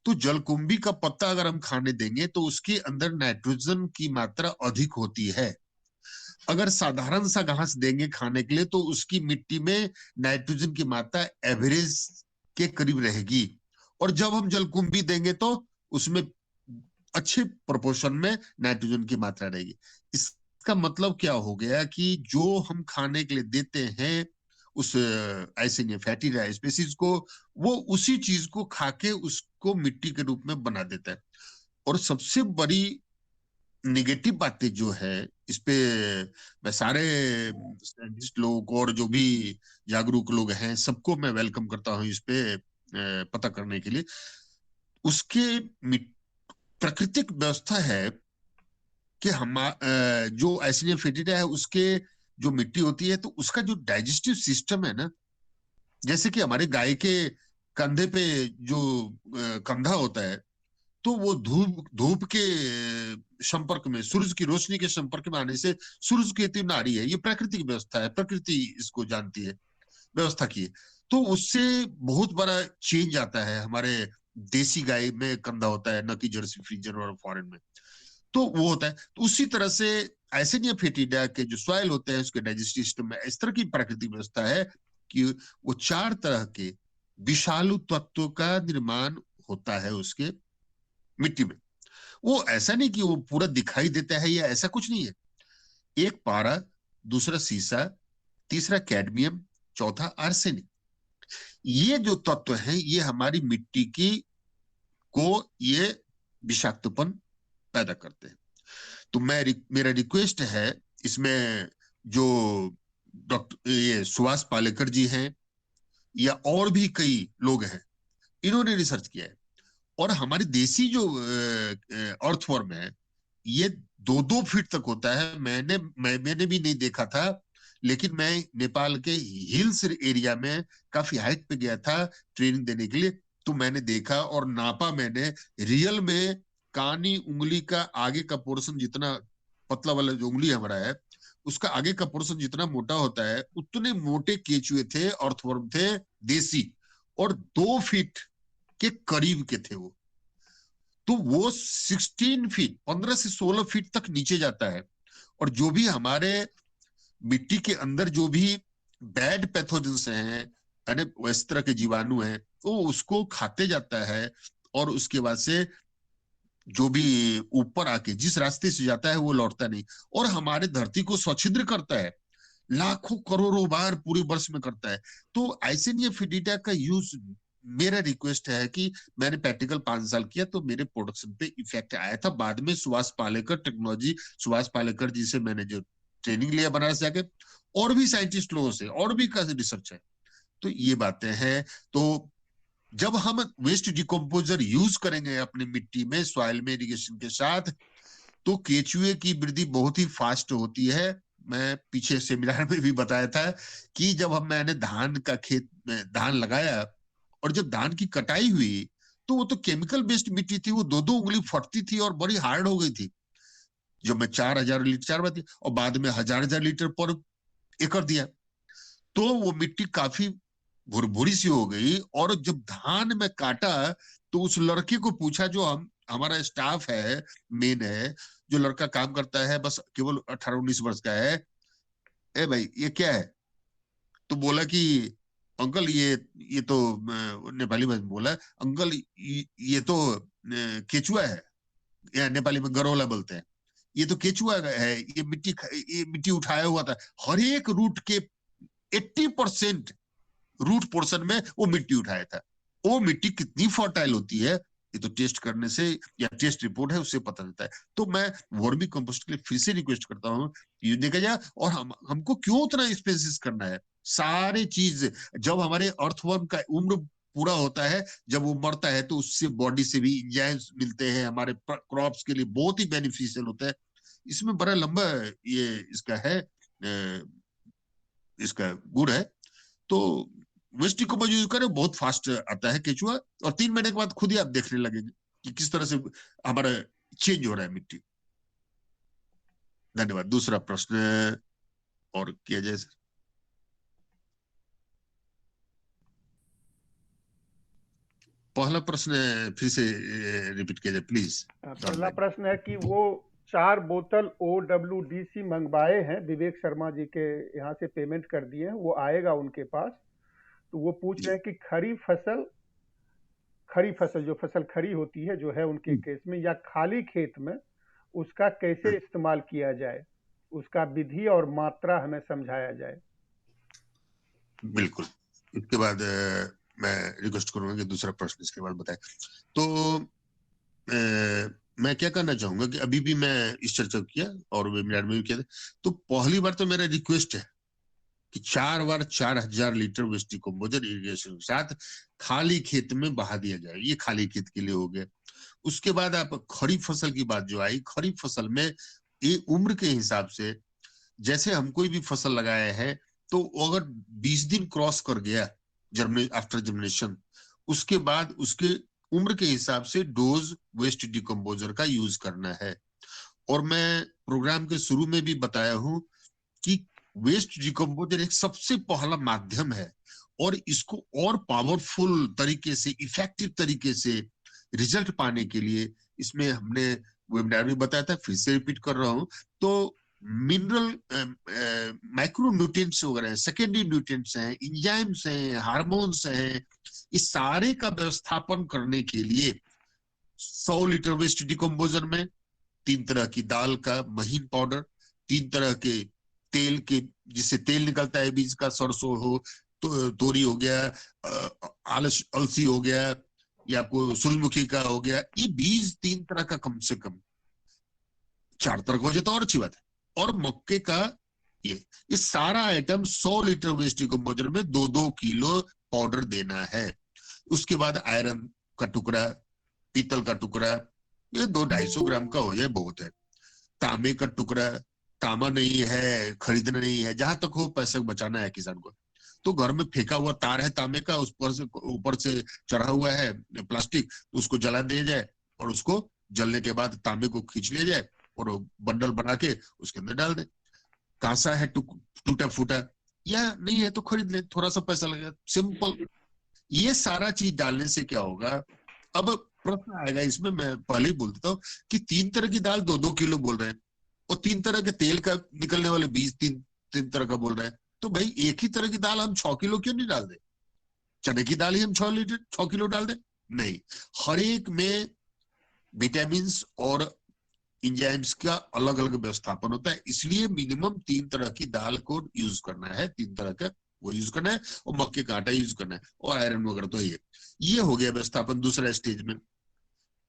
तो जलकुंभी का पत्ता अगर हम खाने देंगे तो उसके अंदर नाइट्रोजन की मात्रा अधिक होती है। अगर साधारण सा घास देंगे खाने के लिए तो उसकी मिट्टी में नाइट्रोजन की मात्रा एवरेज के करीब रहेगी। और जब हम जलकुंभी देंगे तो उसमें अच्छे प्रोपोर्शन में नाइट्रोजन की मात्रा रहेगी। इसका मतलब क्या हो गया कि जो हम खाने के लिए देते हैं उस एसिडियम फैटी स्पीसीज को, वो उसी चीज को खाके उसको मिट्टी के रूप में बना देता है। और सबसे बड़ी निगेटिव बातें जो है इस पे, मैं सारे साइंटिस्ट लोग और जो भी जागरूक लोग हैं सबको मैं वेलकम करता हूं इस पे पता करने के लिए। उसके प्राकृतिक व्यवस्था है कि हम जो एसिडियम फैटिडा है, उसके जो मिट्टी होती है, तो उसका जो डाइजेस्टिव सिस्टम है ना, जैसे कि हमारे गाय के कंधे पे जो कंधा होता है, तो वो धूप के संपर्क में, सूरज की रोशनी के संपर्क में आने से सूरज की तीव्र नाड़ी है, ये प्राकृतिक व्यवस्था है, प्रकृति इसको जानती है, व्यवस्था की है। तो उससे बहुत बड़ा चेंज आता है। हमारे देसी गाय में कंधा होता है, न कि जर्सी फ्रीजन और फॉरेन में, तो वो होता है। तो उसी तरह से एसिडियम फैटिडा के जो सॉइल होते हैं उसके डाइजेस्टिव सिस्टम में इस तरह की प्राकृतिक व्यवस्था है कि वो 4 तरह के विषालु तत्वों का निर्माण होता है उसके मिट्टी में। वो ऐसा नहीं कि वो पूरा दिखाई देता है या ऐसा कुछ नहीं है। एक पारा, दूसरा सीसा, तीसरा कैडमियम, चौथा आर्सेनिक। ये जो तत्व हैं ये हमारी मिट्टी की को ये विषाक्तपन पैदा करते हैं। तो मेरा रिक्वेस्ट है इसमें, जो डॉक्टर ये सुभाष पालेकर जी हैं या और भी कई लोग हैं, इन्होंने रिसर्च किया है। और हमारी देसी जो अर्थवर्म है ये 2-2 फीट तक होता है। मैंने भी नहीं देखा था, लेकिन मैं नेपाल के हिल्स एरिया में काफी हाइट पे गया था ट्रेनिंग देने के लिए, तो मैंने देखा और नापा मैंने रियल में। कानी उंगली का आगे का पोर्शन जितना पतला वाला जो उंगली हमारा है, उसका आगे का पोर्शन जितना मोटा होता है, उतने मोटे केचुए थे, अर्थवर्म थे देसी, और 2 फीट के करीब के थे वो। तो वो 16 फीट, 15 से 16 फीट तक नीचे जाता है। और जो भी हमारे मिट्टी के अंदर जो भी बैड पैथोजेंस हैं, इस तरह के जीवाणु हैं, वो उसको खाते जाता है और उसके बाद से जो भी ऊपर आके जिस रास्ते से जाता है वो लौटता नहीं, और हमारे धरती को स्वच्छिद्र करता है, लाखों करोड़ों बार पूरे वर्ष में करता है। तो एसिडियम फैटिडा का यूज, मेरा रिक्वेस्ट है कि मैंने प्रैक्टिकल 5 साल किया तो मेरे प्रोडक्शन पे इफेक्ट आया था। बाद में सुभाष पालेकर जी से मैंने जो ट्रेनिंग लिया बनारस जाके, और भी साइंटिस्ट लोगों से, और भी कैसे रिसर्च है। तो ये बातें हैं। तो जब हम वेस्ट डिकम्पोजर यूज करेंगे अपनी मिट्टी में, सॉइल में, इरिगेशन के साथ, तो केचुए की वृद्धि बहुत ही फास्ट होती है। मैं पीछे सेमिनार में भी बताया था कि जब मैंने धान का खेत में धान लगाया, और जब धान की कटाई हुई, तो वो तो केमिकल बेस्ड मिट्टी थी, वो 2-2 उंगली फटती थी और बड़ी हार्ड हो गई थी। जब मैं 4,000 लीटर 4 बार और बाद में 1,000 लीटर पर एकड़ दिया, तो वो मिट्टी काफी भुरभुरी सी हो गई। और जब धान में काटा, तो उस लड़के को पूछा, जो हमारा स्टाफ है, मेन है, जो लड़का काम करता है, बस केवल 18-19 वर्ष का है, ए भाई ये क्या है? तो बोला कि अंकल ये तो नेपाली में बोला, अंकल ये तो केचुआ है, या नेपाली में गरोला बोलते हैं, ये तो केचुआ है, ये मिट्टी उठाया हुआ था। हर एक रूट के 80% रूट पोर्शन में वो मिट्टी उठाया था। वो मिट्टी कितनी फर्टाइल होती है, ये तो टेस्ट करने से, या टेस्ट रिपोर्ट है उससे पता चलता है। तो मैं वर्मी कंपोस्ट के लिए फिर से रिक्वेस्ट करता हूँ, ये देखा जाए। और हमको क्यों उतना स्पेसिस करना है? सारे चीज, जब हमारे अर्थवर्म का उम्र पूरा होता है, जब वो मरता है, तो उससे बॉडी से भी एंजाइम्स मिलते हैं, हमारे क्रॉप्स के लिए बहुत ही बेनिफिशियल होता है। इसमें बड़ा लंबा ये इसका है, इसका गुण है। तो वेस्ट डिकम्पोज यूज करें, बहुत फास्ट आता है केचुआ, और 3 महीने के बाद खुद ही आप देखने लगेंगे कि किस तरह से हमारा चेंज हो रहा है मिट्टी। धन्यवाद। दूसरा प्रश्न और किया जाए सर। पहला प्रश्न फिर से रिपीट किया जाए प्लीज। पहला प्रश्न है कि वो 4 बोतल OWDC मंगवाए हैं, विवेक शर्मा जी के यहाँ से पेमेंट कर दिए हैं, वो आएगा उनके पास। तो वो पूछ रहे हैं कि खड़ी फसल जो फसल खड़ी होती है, जो है उनके केस में, या खाली खेत में, उसका कैसे इस्तेमाल किया जाए, उसका विधि और मात्रा हमें समझाया जाए। बिल्कुल। इसके बाद मैं रिक्वेस्ट करूंगा कि दूसरा प्रश्न इसके बाद बताएं। तो मैं क्या करना चाहूंगा कि अभी भी मैं इस चर्चा किया और वेबिनार में भी किया था। तो पहली बार तो मेरा रिक्वेस्ट है कि 4 बार 4,000 लीटर वेस्ट डिकम्पोजर इरिगेशन के साथ खाली खेत में बहा दिया जाए। ये खाली खेत के लिए हो गया। उसके बाद आप खरीफ फसल की बात जो आई, खरीफ फसल में ये उम्र के हिसाब से, जैसे हम कोई भी फसल लगाया है, तो अगर 20 दिन क्रॉस कर गया आफ्टर जर्मिनेशन, उसके बाद उसके उम्र के हिसाब से डोज वेस्ट डिकम्पोजर का यूज करना है। और मैं प्रोग्राम के शुरू में भी बताया हूं कि वेस्ट डिकम्पोजर एक सबसे पहला माध्यम है, और इसको और पावरफुल तरीके से, इफेक्टिव तरीके से रिजल्ट पाने के लिए, इसमें हमने वेबिनार में बताया था, फिर से रिपीट कर रहा हूं, तो मिनरल माइक्रो न्यूट्रिएंट्स वगैरह, सेकेंडरी न्यूट्रिएंट्स हैं, एंजाइम्स हैं, हार्मोन्स हैं, इस सारे का व्यवस्थापन करने के लिए 100 लीटर वेस्ट डिकम्पोजर में 3 तरह की दाल का महीन पाउडर, 3 तरह के तेल के, जिससे तेल निकलता है बीज का, सरसों हो, तो तोरी हो गया, अलसी हो गया, या आपको सूरजमुखी का हो गया, ये बीज 3 तरह का कम से कम 4 तरह का हो जाता और अच्छी बात है। और मक्के का ये सारा आइटम 100 लीटर वेस्ट डिकम्पोजर में 2-2 किलो पाउडर देना है। उसके बाद आयरन का टुकड़ा, पीतल का टुकड़ा, ये 200-250 ग्राम का हो जाए बहुत है। तांबे का टुकड़ा, तांबा नहीं है, खरीदना नहीं है, जहां तक हो पैसे बचाना है किसान को, तो घर में फेंका हुआ तार है तांबे का, उस पर से ऊपर से चढ़ा हुआ है प्लास्टिक, उसको जला दिया जाए, और उसको जलने के बाद तांबे को खींच लिया जाए और बंडल बना के उसके अंदर डाल दे। कांसा है टूटा फूटा, या नहीं है तो खरीद ले, थोड़ा सा पैसा लगेगा, सिंपल। ये सारा चीज डालने से क्या होगा? अब प्रश्न आएगा इसमें, मैं पहले ही बोल देता हूँ कि 3 तरह की दाल 2-2 किलो बोल रहे हैं, और 3 तरह के तेल का निकलने वाले बीज 3 तरह का बोल रहे हैं, तो भाई एक ही तरह की दाल हम 6 किलो क्यों नहीं डाल दे? चने की दाल ही हम 6 किलो डाल दे? नहीं, हर एक में विटामिन और एंजाइम्स का अलग अलग व्यवस्थापन होता है, इसलिए मिनिमम 3 तरह की दाल को यूज करना है, 3 तरह का वो यूज करना है, और मक्के का आटा यूज करना है, और आयरन वगैरह तो ये हो गया व्यवस्थापन। दूसरा स्टेज में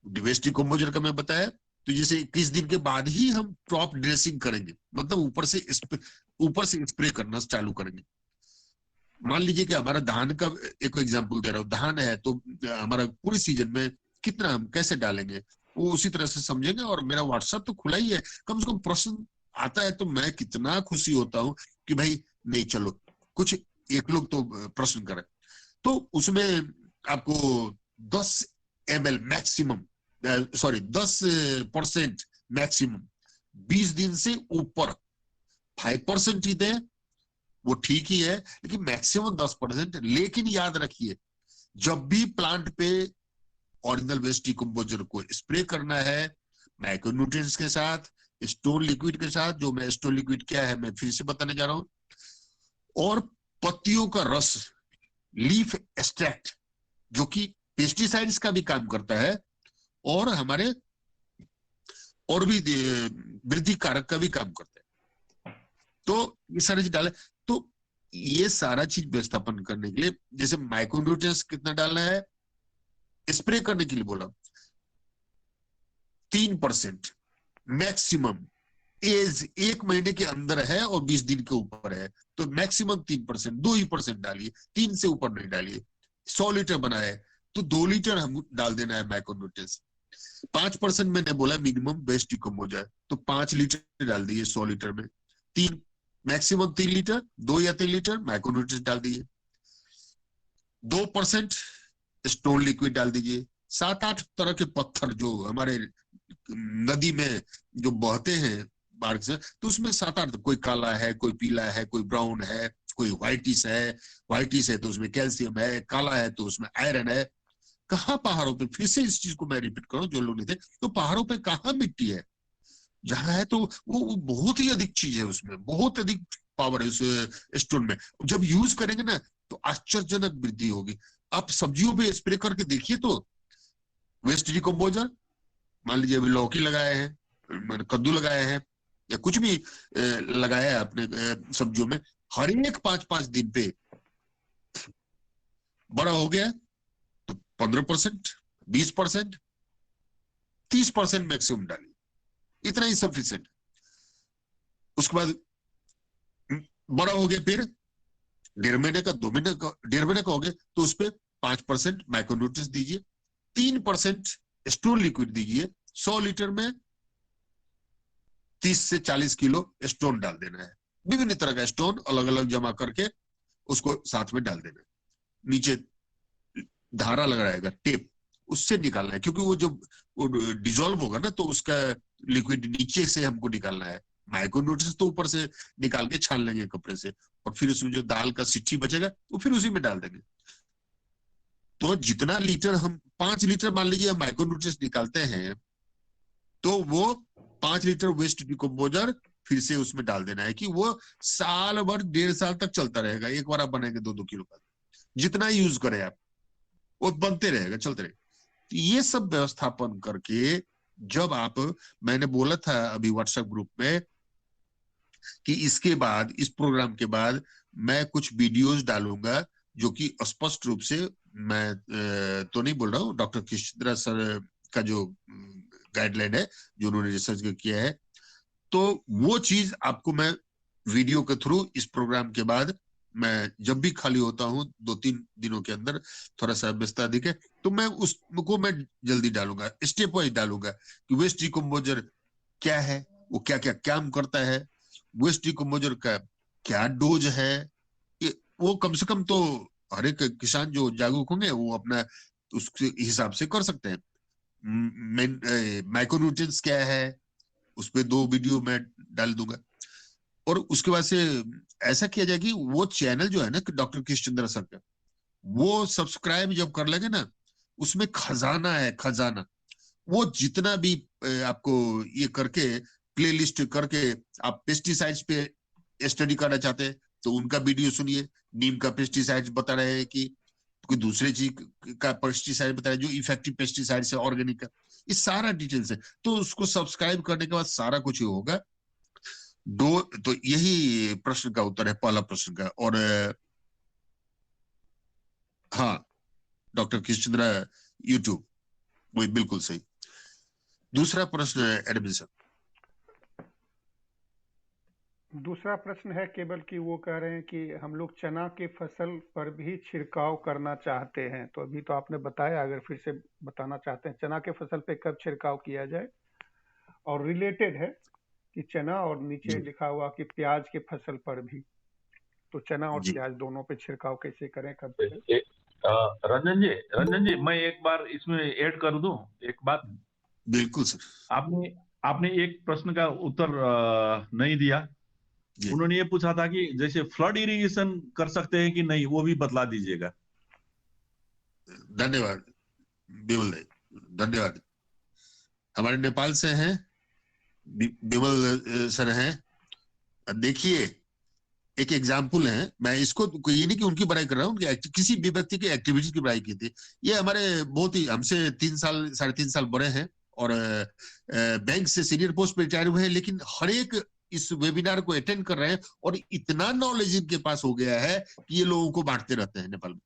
वेस्ट डिकम्पोजर का मैं बताया तो जैसे 21 दिन के बाद ही हम क्रॉप ड्रेसिंग करेंगे, मतलब ऊपर से स्प्रे करना चालू करेंगे। मान लीजिए कि हमारा धान का एक एग्जांपल दे रहा हूँ, धान है तो हमारा पूरी सीजन में कितना हम कैसे डालेंगे वो उसी तरह से समझेंगे। और मेरा व्हाट्सएप तो खुला ही है, कम से कम प्रश्न आता है तो मैं कितना खुशी होता हूँ कि भाई नहीं चलो कुछ एक लोग तो प्रश्न करें। तो उसमें आपको 10 ml मैक्सिमम, सॉरी 10% मैक्सिमम 20 दिन से ऊपर 5% ही दे वो ठीक ही है, लेकिन मैक्सिमम 10%। लेकिन याद रखिए जब भी प्लांट पे ओरिजिनल वेस्ट डिकम्पोजर को स्प्रे करना है माइक्रोन्यूट्रिएंट्स के साथ, स्टोन लिक्विड के साथ, जो मैं स्टोन लिक्विड क्या है मैं फिर से बताने जा रहा हूं, और पत्तियों का रस लीफ एक्सट्रैक्ट जो कि पेस्टिसाइड्स का भी काम करता है और हमारे और भी वृद्धि कारक का भी काम करता है। तो ये सारी चीज डाले, तो ये सारा चीज व्यवस्थापन करने के लिए जैसे माइक्रोन्यूट्रिएंट्स कितना डालना है, स्प्रे करने के लिए बोला 3% मैक्सिमम, एज 1 महीने के अंदर है और 20 दिन के ऊपर है तो मैक्सिमम 3%, 2% डालिए, 3 से ऊपर नहीं डालिए। 100 लीटर बनाए तो 2 लीटर हम डाल देना है माइक्रोन्यूट्रिएंट्स। 5% मैंने बोला मिनिमम वेस्ट डिकम्पोजर, तो 5 लीटर डाल दिए 100 लीटर में, 3 मैक्सिमम 3 लीटर, 2 या 3 लीटर माइक्रोन्यूट्रिएंट्स डाल दिए। 2% स्टोन लिक्विड डाल दीजिए। 7-8 तरह के पत्थर जो हमारे नदी में जो बहते हैं मार्ग से, तो उसमें 7-8, कोई काला है, कोई पीला है, कोई ब्राउन है, कोई व्हाइटिश है तो उसमें कैल्शियम है, काला है तो उसमें आयरन है। कहाँ पहाड़ों पे, फिर से इस चीज को मैं रिपीट करूं जो लोग नहीं थे, तो पहाड़ों पे कहाँ मिट्टी है, जहां है तो वो बहुत ही अधिक चीज है, उसमें बहुत अधिक पावर है उस स्टोन में। जब यूज करेंगे ना तो आश्चर्यजनक वृद्धि होगी। आप सब्जियों पे स्प्रे करके देखिए तो वेस्ट डिकम्पोजर, मान लीजिए अभी लौकी लगाए हैं, कद्दू लगाए हैं या कुछ भी लगाया है अपने सब्जियों में, हर एक 5-5 दिन पे बड़ा हो गया तो 15%, 20%, 30% मैक्सिमम डालिए, इतना ही सफिशिएंट। उसके बाद बड़ा हो गया, फिर 1.5 महीने का, 2 महीने का, 1.5 महीने का हो गया तो उस पर 5% माइक्रोन्यूट्रिएंट्स दीजिए, 3% स्टोन लिक्विड दीजिए। 100 लीटर में 30 से 40 किलो स्टोन डाल देना है, विभिन्न तरह का स्टोन अलग अलग जमा करके उसको साथ में डाल देना है। नीचे धारा लगा रहेगा, टेप, उससे निकालना है, क्योंकि वो जब डिजोल्व होगा ना तो उसका लिक्विड नीचे से हमको निकालना है। माइक्रोन्यूट्रिएंट्स तो ऊपर से निकाल के छान लेंगे कपड़े से, और फिर उसमें जो दाल का सिट्ठी बचेगा वो फिर उसी में डाल देंगे। तो जितना लीटर हम 5 लीटर मान लीजिए हम माइक्रोन्यूट्रिएंट्स निकालते हैं तो वो 5 लीटर वेस्ट डिकम्पोजर फिर से उसमें डाल देना है, कि वो साल भर 1.5 साल तक चलता रहेगा। एक बार आप बनाएंगे 2-2 किलो का, जितना यूज करें आप वो बनते रहेगा, चलते रहेगा। तो ये सब व्यवस्थापन करके जब आप, मैंने बोला था अभी व्हाट्सएप ग्रुप में कि इसके बाद, इस प्रोग्राम के बाद मैं कुछ वीडियोस डालूंगा जो कि स्पष्ट रूप से, मैं तो नहीं बोल रहा हूँ, डॉक्टर कृष्णा सर का जो गाइडलाइन है जो उन्होंने रिसर्च किया है, तो वो चीज आपको मैं वीडियो के थ्रू इस प्रोग्राम के बाद, मैं जब भी खाली होता हूँ 2-3 दिनों के अंदर, थोड़ा सा व्यस्तता अधिक है तो मैं उसको मैं जल्दी डालूंगा, स्टेप वाइज डालूंगा कि वेस्ट डिकम्पोजर क्या है, वो क्या क्या काम करता है, वेस्ट डिकम्पोजर का क्या डोज है, वो कम से कम तो हर एक किसान जो जागरूक होंगे वो अपना उसके हिसाब से कर सकते हैं। माइक्रोन्यूट्रिएंट्स क्या है उस पर 2 वीडियो मैं डाल दूंगा। और उसके बाद से ऐसा किया जाए कि वो चैनल जो है ना डॉक्टर कृष्णचंद्र सर का, वो सब्सक्राइब जब कर लेंगे ना, उसमें खजाना है, खजाना। वो जितना भी आपको ये करके प्लेलिस्ट करके, आप पेस्टिसाइड्स पे स्टडी करना चाहते हैं तो उनका वीडियो सुनिए, नीम का पेस्टिसाइड्स बता रहे हैं कि कोई दूसरे चीज का पेस्टिसाइड बता रहे हैं जो इफेक्टिव पेस्टिसाइड है, ऑर्गेनिक का, ये सारा डिटेल्स है। तो उसको सब्सक्राइब करने के बाद सारा कुछ ही होगा। तो यही प्रश्न का उत्तर है, पहला प्रश्न का। और हाँ, डॉक्टर कृष्णचंद्र यूट्यूब, वही बिल्कुल सही। दूसरा प्रश्न है एडमिन सर। दूसरा प्रश्न है केवल कि वो कह रहे हैं कि हम लोग चना के फसल पर भी छिड़काव करना चाहते हैं, तो अभी तो आपने बताया, अगर फिर से बताना चाहते हैं चना के फसल पे कब छिड़काव किया जाए, और रिलेटेड है कि चना और नीचे जी लिखा हुआ कि प्याज के फसल पर भी, तो चना और जी प्याज दोनों पे छिड़काव कैसे करें, कब करें? रंजन जी मैं एक बार इसमें ऐड कर दूं एक बात। बिल्कुल सर। आपने आपने एक प्रश्न का उत्तर नहीं दिया। जी उन्होंने ये पूछा था कि जैसे फ्लड इरिगेशन कर सकते हैं कि नहीं, वो भी बतला दीजिएगा। धन्यवाद बिमल भाई, धन्यवाद। हमारे नेपाल से हैं बिमल सर हैं। देखिए एक एग्जाम्पल है, मैं इसको ये नहीं कि उनकी बड़ाई कर रहा हूँ, उनकी किसी भी व्यक्ति की एक्टिविटीज की बड़ाई की थी। ये हमारे बहुत ही हमसे 3-3.5 साल बड़े हैं और बैंक से सीनियर पोस्ट पे रिटायर हुए हैं, लेकिन हर एक इस वेबिनार को अटेंड कर रहे हैं और इतना नॉलेज इनके पास हो गया है कि ये लोगों को बांटते रहते हैं नेपाल में।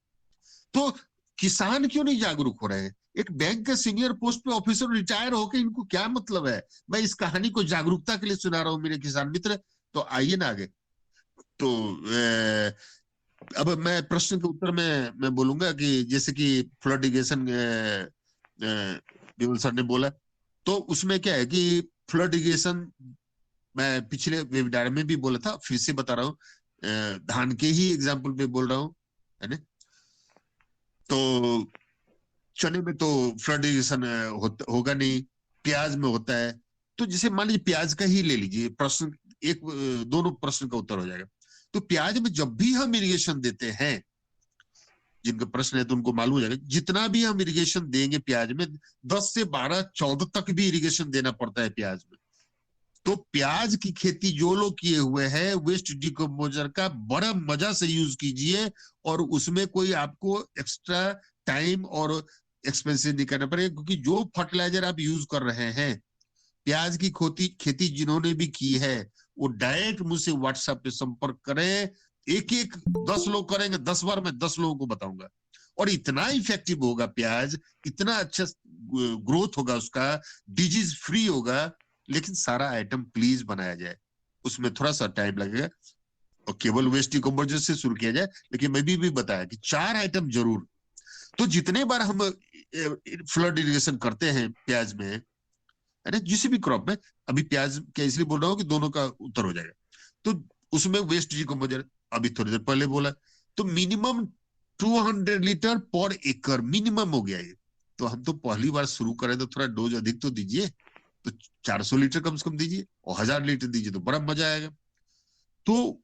तो किसान क्यों नहीं जागरूक हो रहे हैं? एक बैंक के सीनियर पोस्ट पे ऑफिसर रिटायर होकर इनको क्या मतलब है? मैं इस कहानी को जागरूकता के लिए सुना रहा हूँ मेरे किसान मित्र। तो आइए ना आगे। तो अब मैं प्रश्न के उत्तर में मैं बोलूंगा कि जैसे कि फ्लड इरिगेशन बिमल सर ने बोला, तो उसमें क्या है कि फ्लड इरिगेशन मैं पिछले वेबिनार में भी बोला था, फिर से बता रहा हूँ, धान के ही एग्जाम्पल पे बोल रहा हूँ, है ना। तो चने में तो फ्लड इरिगेशन होगा नहीं, प्याज में होता है। तो जैसे मान लीजिए प्याज का ही ले लीजिए प्रश्न, एक दोनों प्रश्न का उत्तर हो जाएगा। तो प्याज में जब भी हम इरिगेशन देते हैं, जिनका प्रश्न है तो उनको मालूम हो जाएगा, जितना भी हम इरिगेशन देंगे प्याज में 10 से 12, 14 तक भी इरिगेशन देना पड़ता है प्याज में। तो प्याज की खेती जो लोग किए हुए हैं वेस्ट डिकम्पोजर का बड़ा मजा से यूज कीजिए, और उसमें कोई आपको एक्स्ट्रा टाइम और एक्सपेंसिव नहीं करना पड़ेगा, क्योंकि जो फर्टिलाइजर आप यूज कर रहे हैं, प्याज की खेती जिन्होंने भी की है वो डायरेक्ट मुझसे व्हाट्सएप पे संपर्क करें। एक 10 लोग करेंगे, 10 बार मैं 10 लोगों को बताऊंगा, और इतना इफेक्टिव होगा प्याज, इतना अच्छा ग्रोथ होगा उसका, डिजीज फ्री होगा। लेकिन सारा आइटम प्लीज बनाया जाए, उसमें थोड़ा सा टाइम लगेगा, और केवल वेस्ट डिकम्पोजर से शुरू किया जाए। लेकिन मैं भी बताया कि 4 आइटम जरूर। तो जितने बार हम फ्लड इरिगेशन करते हैं प्याज में, है ना, किसी भी क्रॉप में, अभी प्याज क्या इसलिए बोल रहा हूँ कि दोनों का उत्तर हो जाएगा। तो उसमें वेस्ट डिकम्पोजर अभी थोड़ी देर पहले बोला, तो मिनिमम 200 लीटर पर एकड़ मिनिमम हो गया ये। तो हम तो पहली बार शुरू करें तो थोड़ा डोज अधिक तो दीजिए, तो 400 लीटर कम से कम दीजिए, और 1000 लीटर दीजिए तो बड़ा मजा आएगा। तो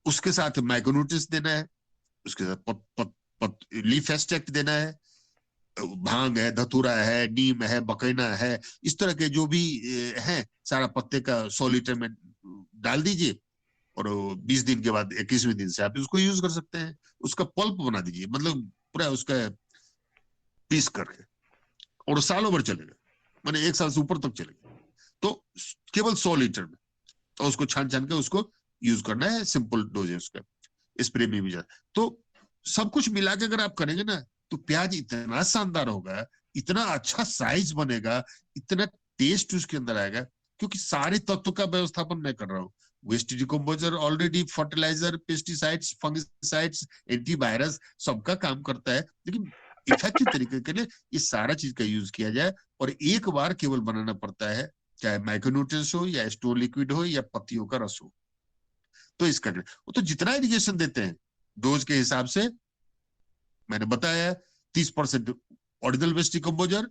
उसके साथ माइक्रोन्यूट्रिएंट्स देना है, उसके साथ लीफ एक्सट्रैक्ट देना है, भांग है, धतूरा है, नीम है, बकैना है, इस तरह के जो भी हैं, सारा पत्ते का 100 लीटर में डाल दीजिए, और 20 दिन के बाद 21वें दिन से आप उसको यूज कर सकते हैं। उसका पल्प बना दीजिए, मतलब पूरा उसका पीस करके, और सालों भर चलेगा, माने 1 साल से ऊपर तक चलेगा। तो केवल 100 लीटर में, तो उसको छान के उसको यूज करना है, सिंपल डोज है उसका, स्प्रे में भी जाता। तो सब कुछ मिला के अगर आप करेंगे ना, तो प्याज इतना शानदार होगा, इतना अच्छा साइज बनेगा, इतना टेस्ट उसके अंदर आएगा, क्योंकि सारे तत्व का व्यवस्थापन मैं कर रहा हूँ। Waste decomposer already fertiliser, pesticides, fungicides, antivirus सबका काम करता है, लेकिन इफेक्टिव तरीके के लिए ये सारा चीज का यूज किया जाए, और एक बार केवल बनाना पड़ता है, चाहे माइक्रोन्यूट्रिएंट्स हो या स्टोर लिक्विड हो या पत्तियों का रस हो। तो इसका वो तो जितना इरिगेशन देते हैं डोज के हिसाब से मैंने बताया, 30% ऑर्डिनल वेस्ट डिकम्पोजर,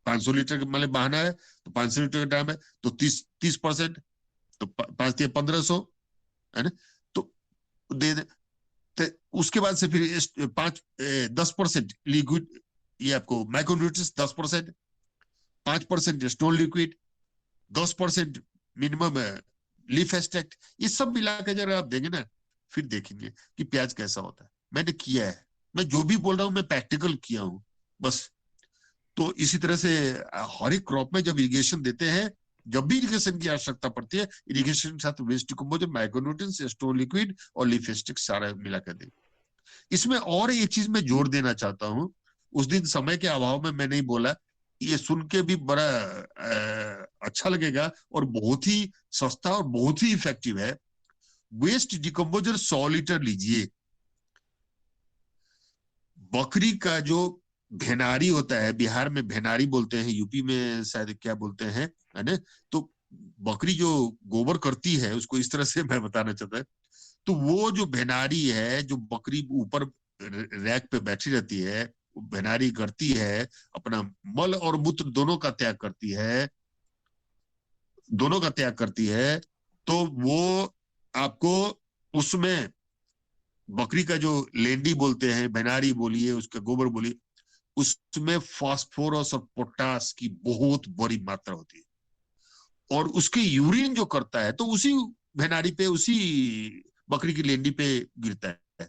500 लीटर मतलब बहाना है, तो 500 लीटर का ड्राम है, तो 30%, तो 5 या 1500, है ना। तो दे दे, तो उसके बाद से फिर 10% लिक्विड, ये आपको micronutrients 10%, 5% stone liquid, 10% minimum leaf extract, ये सब मिला के जरा आप देंगे ना, फिर देखेंगे कि प्याज कैसा होता है। मैंने किया है, मैं जो भी बोल रहा हूँ मैं प्रैक्टिकल किया हूँ बस। तो इसी तरह से हर एक क्रॉप में जब इरिगेशन देते हैं, जब भी इरिगेशन की आवश्यकता पड़ती है, इरिगेशन के साथ waste decomposer, micronutrients, stone liquid और लीफ एक्सट्रैक्ट सारा मिला कर दें। इसमें और एक चीज मैं जोड़ देना चाहता हूँ उस दिन समय के अभाव में मैं नहीं बोला, ये सुन के भी बड़ा अच्छा लगेगा और बहुत ही सस्ता और बहुत ही इफेक्टिव है। वेस्ट डिकम्पोजर 100 लीटर लीजिए। बकरी का जो भेनारी होता है, बिहार में भेनारी बोलते हैं, यूपी में शायद क्या बोलते हैं, है ना। तो बकरी जो गोबर करती है, उसको इस तरह से मैं बताना चाहता है, तो वो जो भेनारी है, जो बकरी ऊपर रैक पे बैठी रहती है, भेनारी करती है, अपना मल और मूत्र दोनों का त्याग करती है, दोनों का त्याग करती है। तो वो आपको उसमें बकरी का जो लेंडी बोलते हैं, भेनारी बोलिए, उसका गोबर बोलिए, उसमें फास्फोरस और पोटास की बहुत बड़ी मात्रा होती है। और उसके यूरिन जो करता है तो उसी भेनारी पे, उसी बकरी की लेंडी पे गिरता है।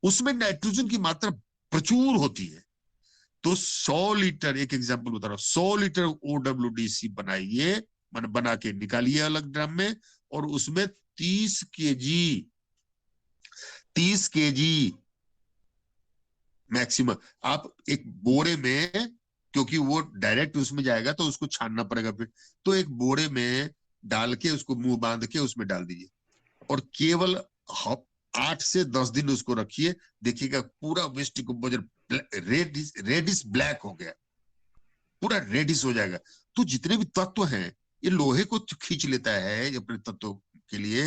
उसमें नाइट्रोजन की मात्रा प्रचुर होती है। तो 100 लीटर, एक एग्जांपल बता रहा हूं, 100 लीटर OWDC बनाइए, बना के निकालिए अलग ड्रम में, और उसमें 30 केजी मैक्सिमम आप एक बोरे में, क्योंकि वो डायरेक्ट उसमें जाएगा तो उसको छानना पड़ेगा फिर, तो एक बोरे में डाल के उसको मुंह बांध के उसमें डाल दीजिए, और केवल 8 से 10 दिन उसको रखिए। देखिएगा पूरा वेस्ट डिकम्पोजर रेडिश ब्लैक हो गया, पूरा रेडिश हो जाएगा। तो जितने भी तत्व हैं, ये लोहे को खींच लेता है अपने तत्व के लिए,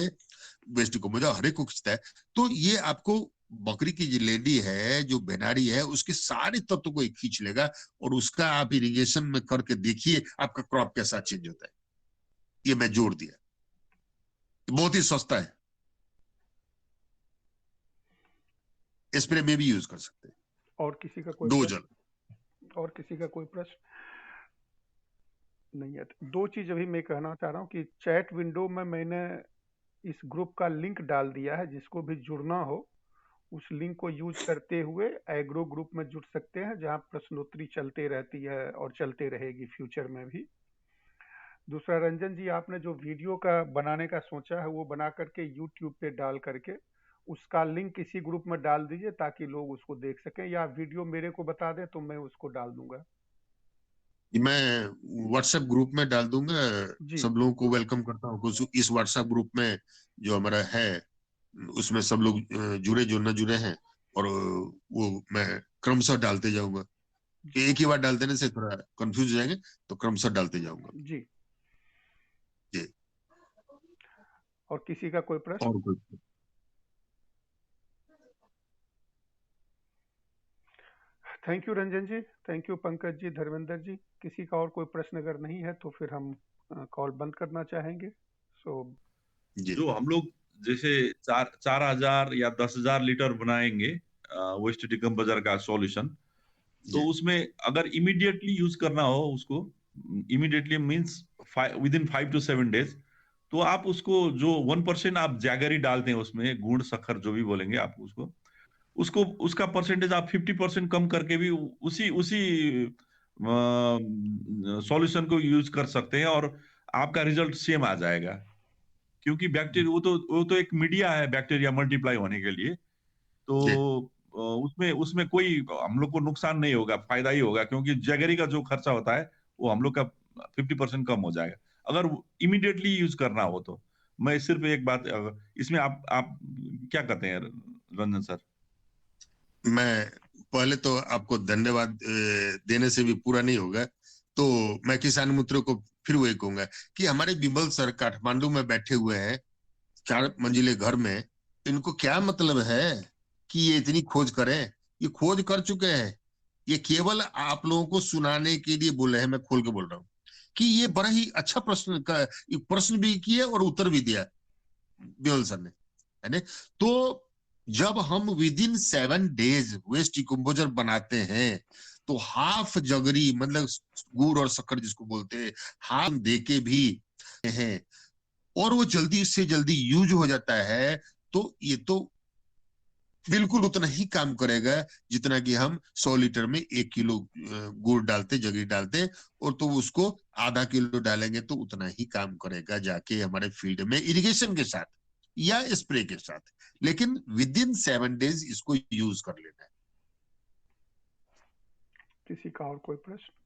वेस्ट डिकम्पोजर हर एक को खींचता है। तो ये आपको बकरी की जो लेंडी है, जो भेनारी है, उसके सारे तत्व को खींच लेगा, और उसका आप इरिगेशन में करके देखिए आपका क्रॉप कैसा चेंज होता है। ये मैं जोड़ दिया, बहुत ही सस्ता है, स्प्रे में भी यूज कर सकते हैं। और किसी का कोई 2 प्रश्न? जन और किसी का कोई प्रश्न नहीं है? तो 2 चीज अभी मैं कहना चाह रहा हूँ कि चैट विंडो में मैंने इस ग्रुप का लिंक डाल दिया है, जिसको भी जुड़ना हो उस लिंक को यूज करते हुए एग्रो ग्रुप में जुड़ सकते हैं, जहां प्रश्नोत्तरी चलते रहती है और चलते रहेगी फ्यूचर में भी। दूसरा, रंजन जी, आपने जो वीडियो का बनाने का सोचा है वो बना करके यूट्यूब पे डाल करके उसका लिंक इसी ग्रुप में डाल दीजिए, ताकि लोग उसको देख सकें, या वीडियो मेरे को बता दें तो मैं उसको डाल दूंगा। मैं व्हाट्सएप ग्रुप में डाल दूंगा। जी सब लोगों को वेलकम करता हूँ। इस व्हाट्सएप ग्रुप में जो हमारा है, उसमें सब लोग जुड़े जो न जुड़े हैं, और वो मैं क्रमशः डालते जाऊंगा। एक ही बार डाल देने से थोड़ा कंफ्यूज हो जाएंगे, तो क्रमशः डालते जाऊंगा जी। जी। और किसी का कोई प्रश्न? और कोई? Thank you Ranjan ji, thank you Pankaj ji, Dharmendra ji. किसी का और कोई प्रश्न अगर नहीं है तो फिर हम कॉल बंद करना चाहेंगे। जो हम लोग जैसे 4,000 या 10,000 लीटर बनाएंगे वेस्ट डिकम्पोजर का सॉल्यूशन, तो उसमें अगर इमीडिएटली यूज करना हो उसको, immediately means within 5 to 7 days, तो आप उसको जो 1% आप जैगरी डालते हैं उसमें, गुड़ शक्कर जो भी बोलेंगे आप उसको उसका परसेंटेज आप 50% कम करके भी उसी सॉल्यूशन को यूज कर सकते हैं, और आपका रिजल्ट सेम आ जाएगा। क्योंकि बैक्टीरिया वो तो एक मीडिया है बैक्टीरिया मल्टीप्लाई होने के लिए, तो उसमें कोई हम लोग को नुकसान नहीं होगा, फायदा ही होगा, क्योंकि जैगरी का जो खर्चा होता है वो हम लोग का 50% कम हो जाएगा अगर इमीडिएटली यूज करना हो तो। मैं सिर्फ एक बात इसमें आप क्या कहते हैं रंजन सर? मैं पहले तो आपको धन्यवाद देने से भी पूरा नहीं होगा, तो मैं किसान मित्रों को फिर वही कहूंगा कि हमारे बिमल सर काठमांडू में बैठे हुए हैं 4 मंजिले घर में। इनको क्या मतलब है कि ये इतनी खोज करें? ये खोज कर चुके हैं। ये केवल आप लोगों को सुनाने के लिए बोले हैं। मैं खोल के बोल रहा हूँ कि ये बड़ा ही अच्छा प्रश्न भी किए और उत्तर भी दिया बिमल सर ने, है ना। तो जब हम विदिन 7 डेज वेस्ट डिकम्पोजर बनाते हैं, तो हाफ जगरी, मतलब गुड़ और शक्कर जिसको बोलते हैं, हाफ देके भी हैं, और वो जल्दी से जल्दी यूज हो जाता है। तो ये तो बिल्कुल उतना ही काम करेगा जितना कि हम 100 लीटर में 1 किलो गुड़ डालते, जगरी डालते, और तो उसको आधा किलो डालेंगे तो उतना ही काम करेगा जाके हमारे फील्ड में इरिगेशन के साथ या स्प्रे के साथ। लेकिन विद इन 7 डेज इसको यूज कर लेना है। किसी का और कोई प्रश्न?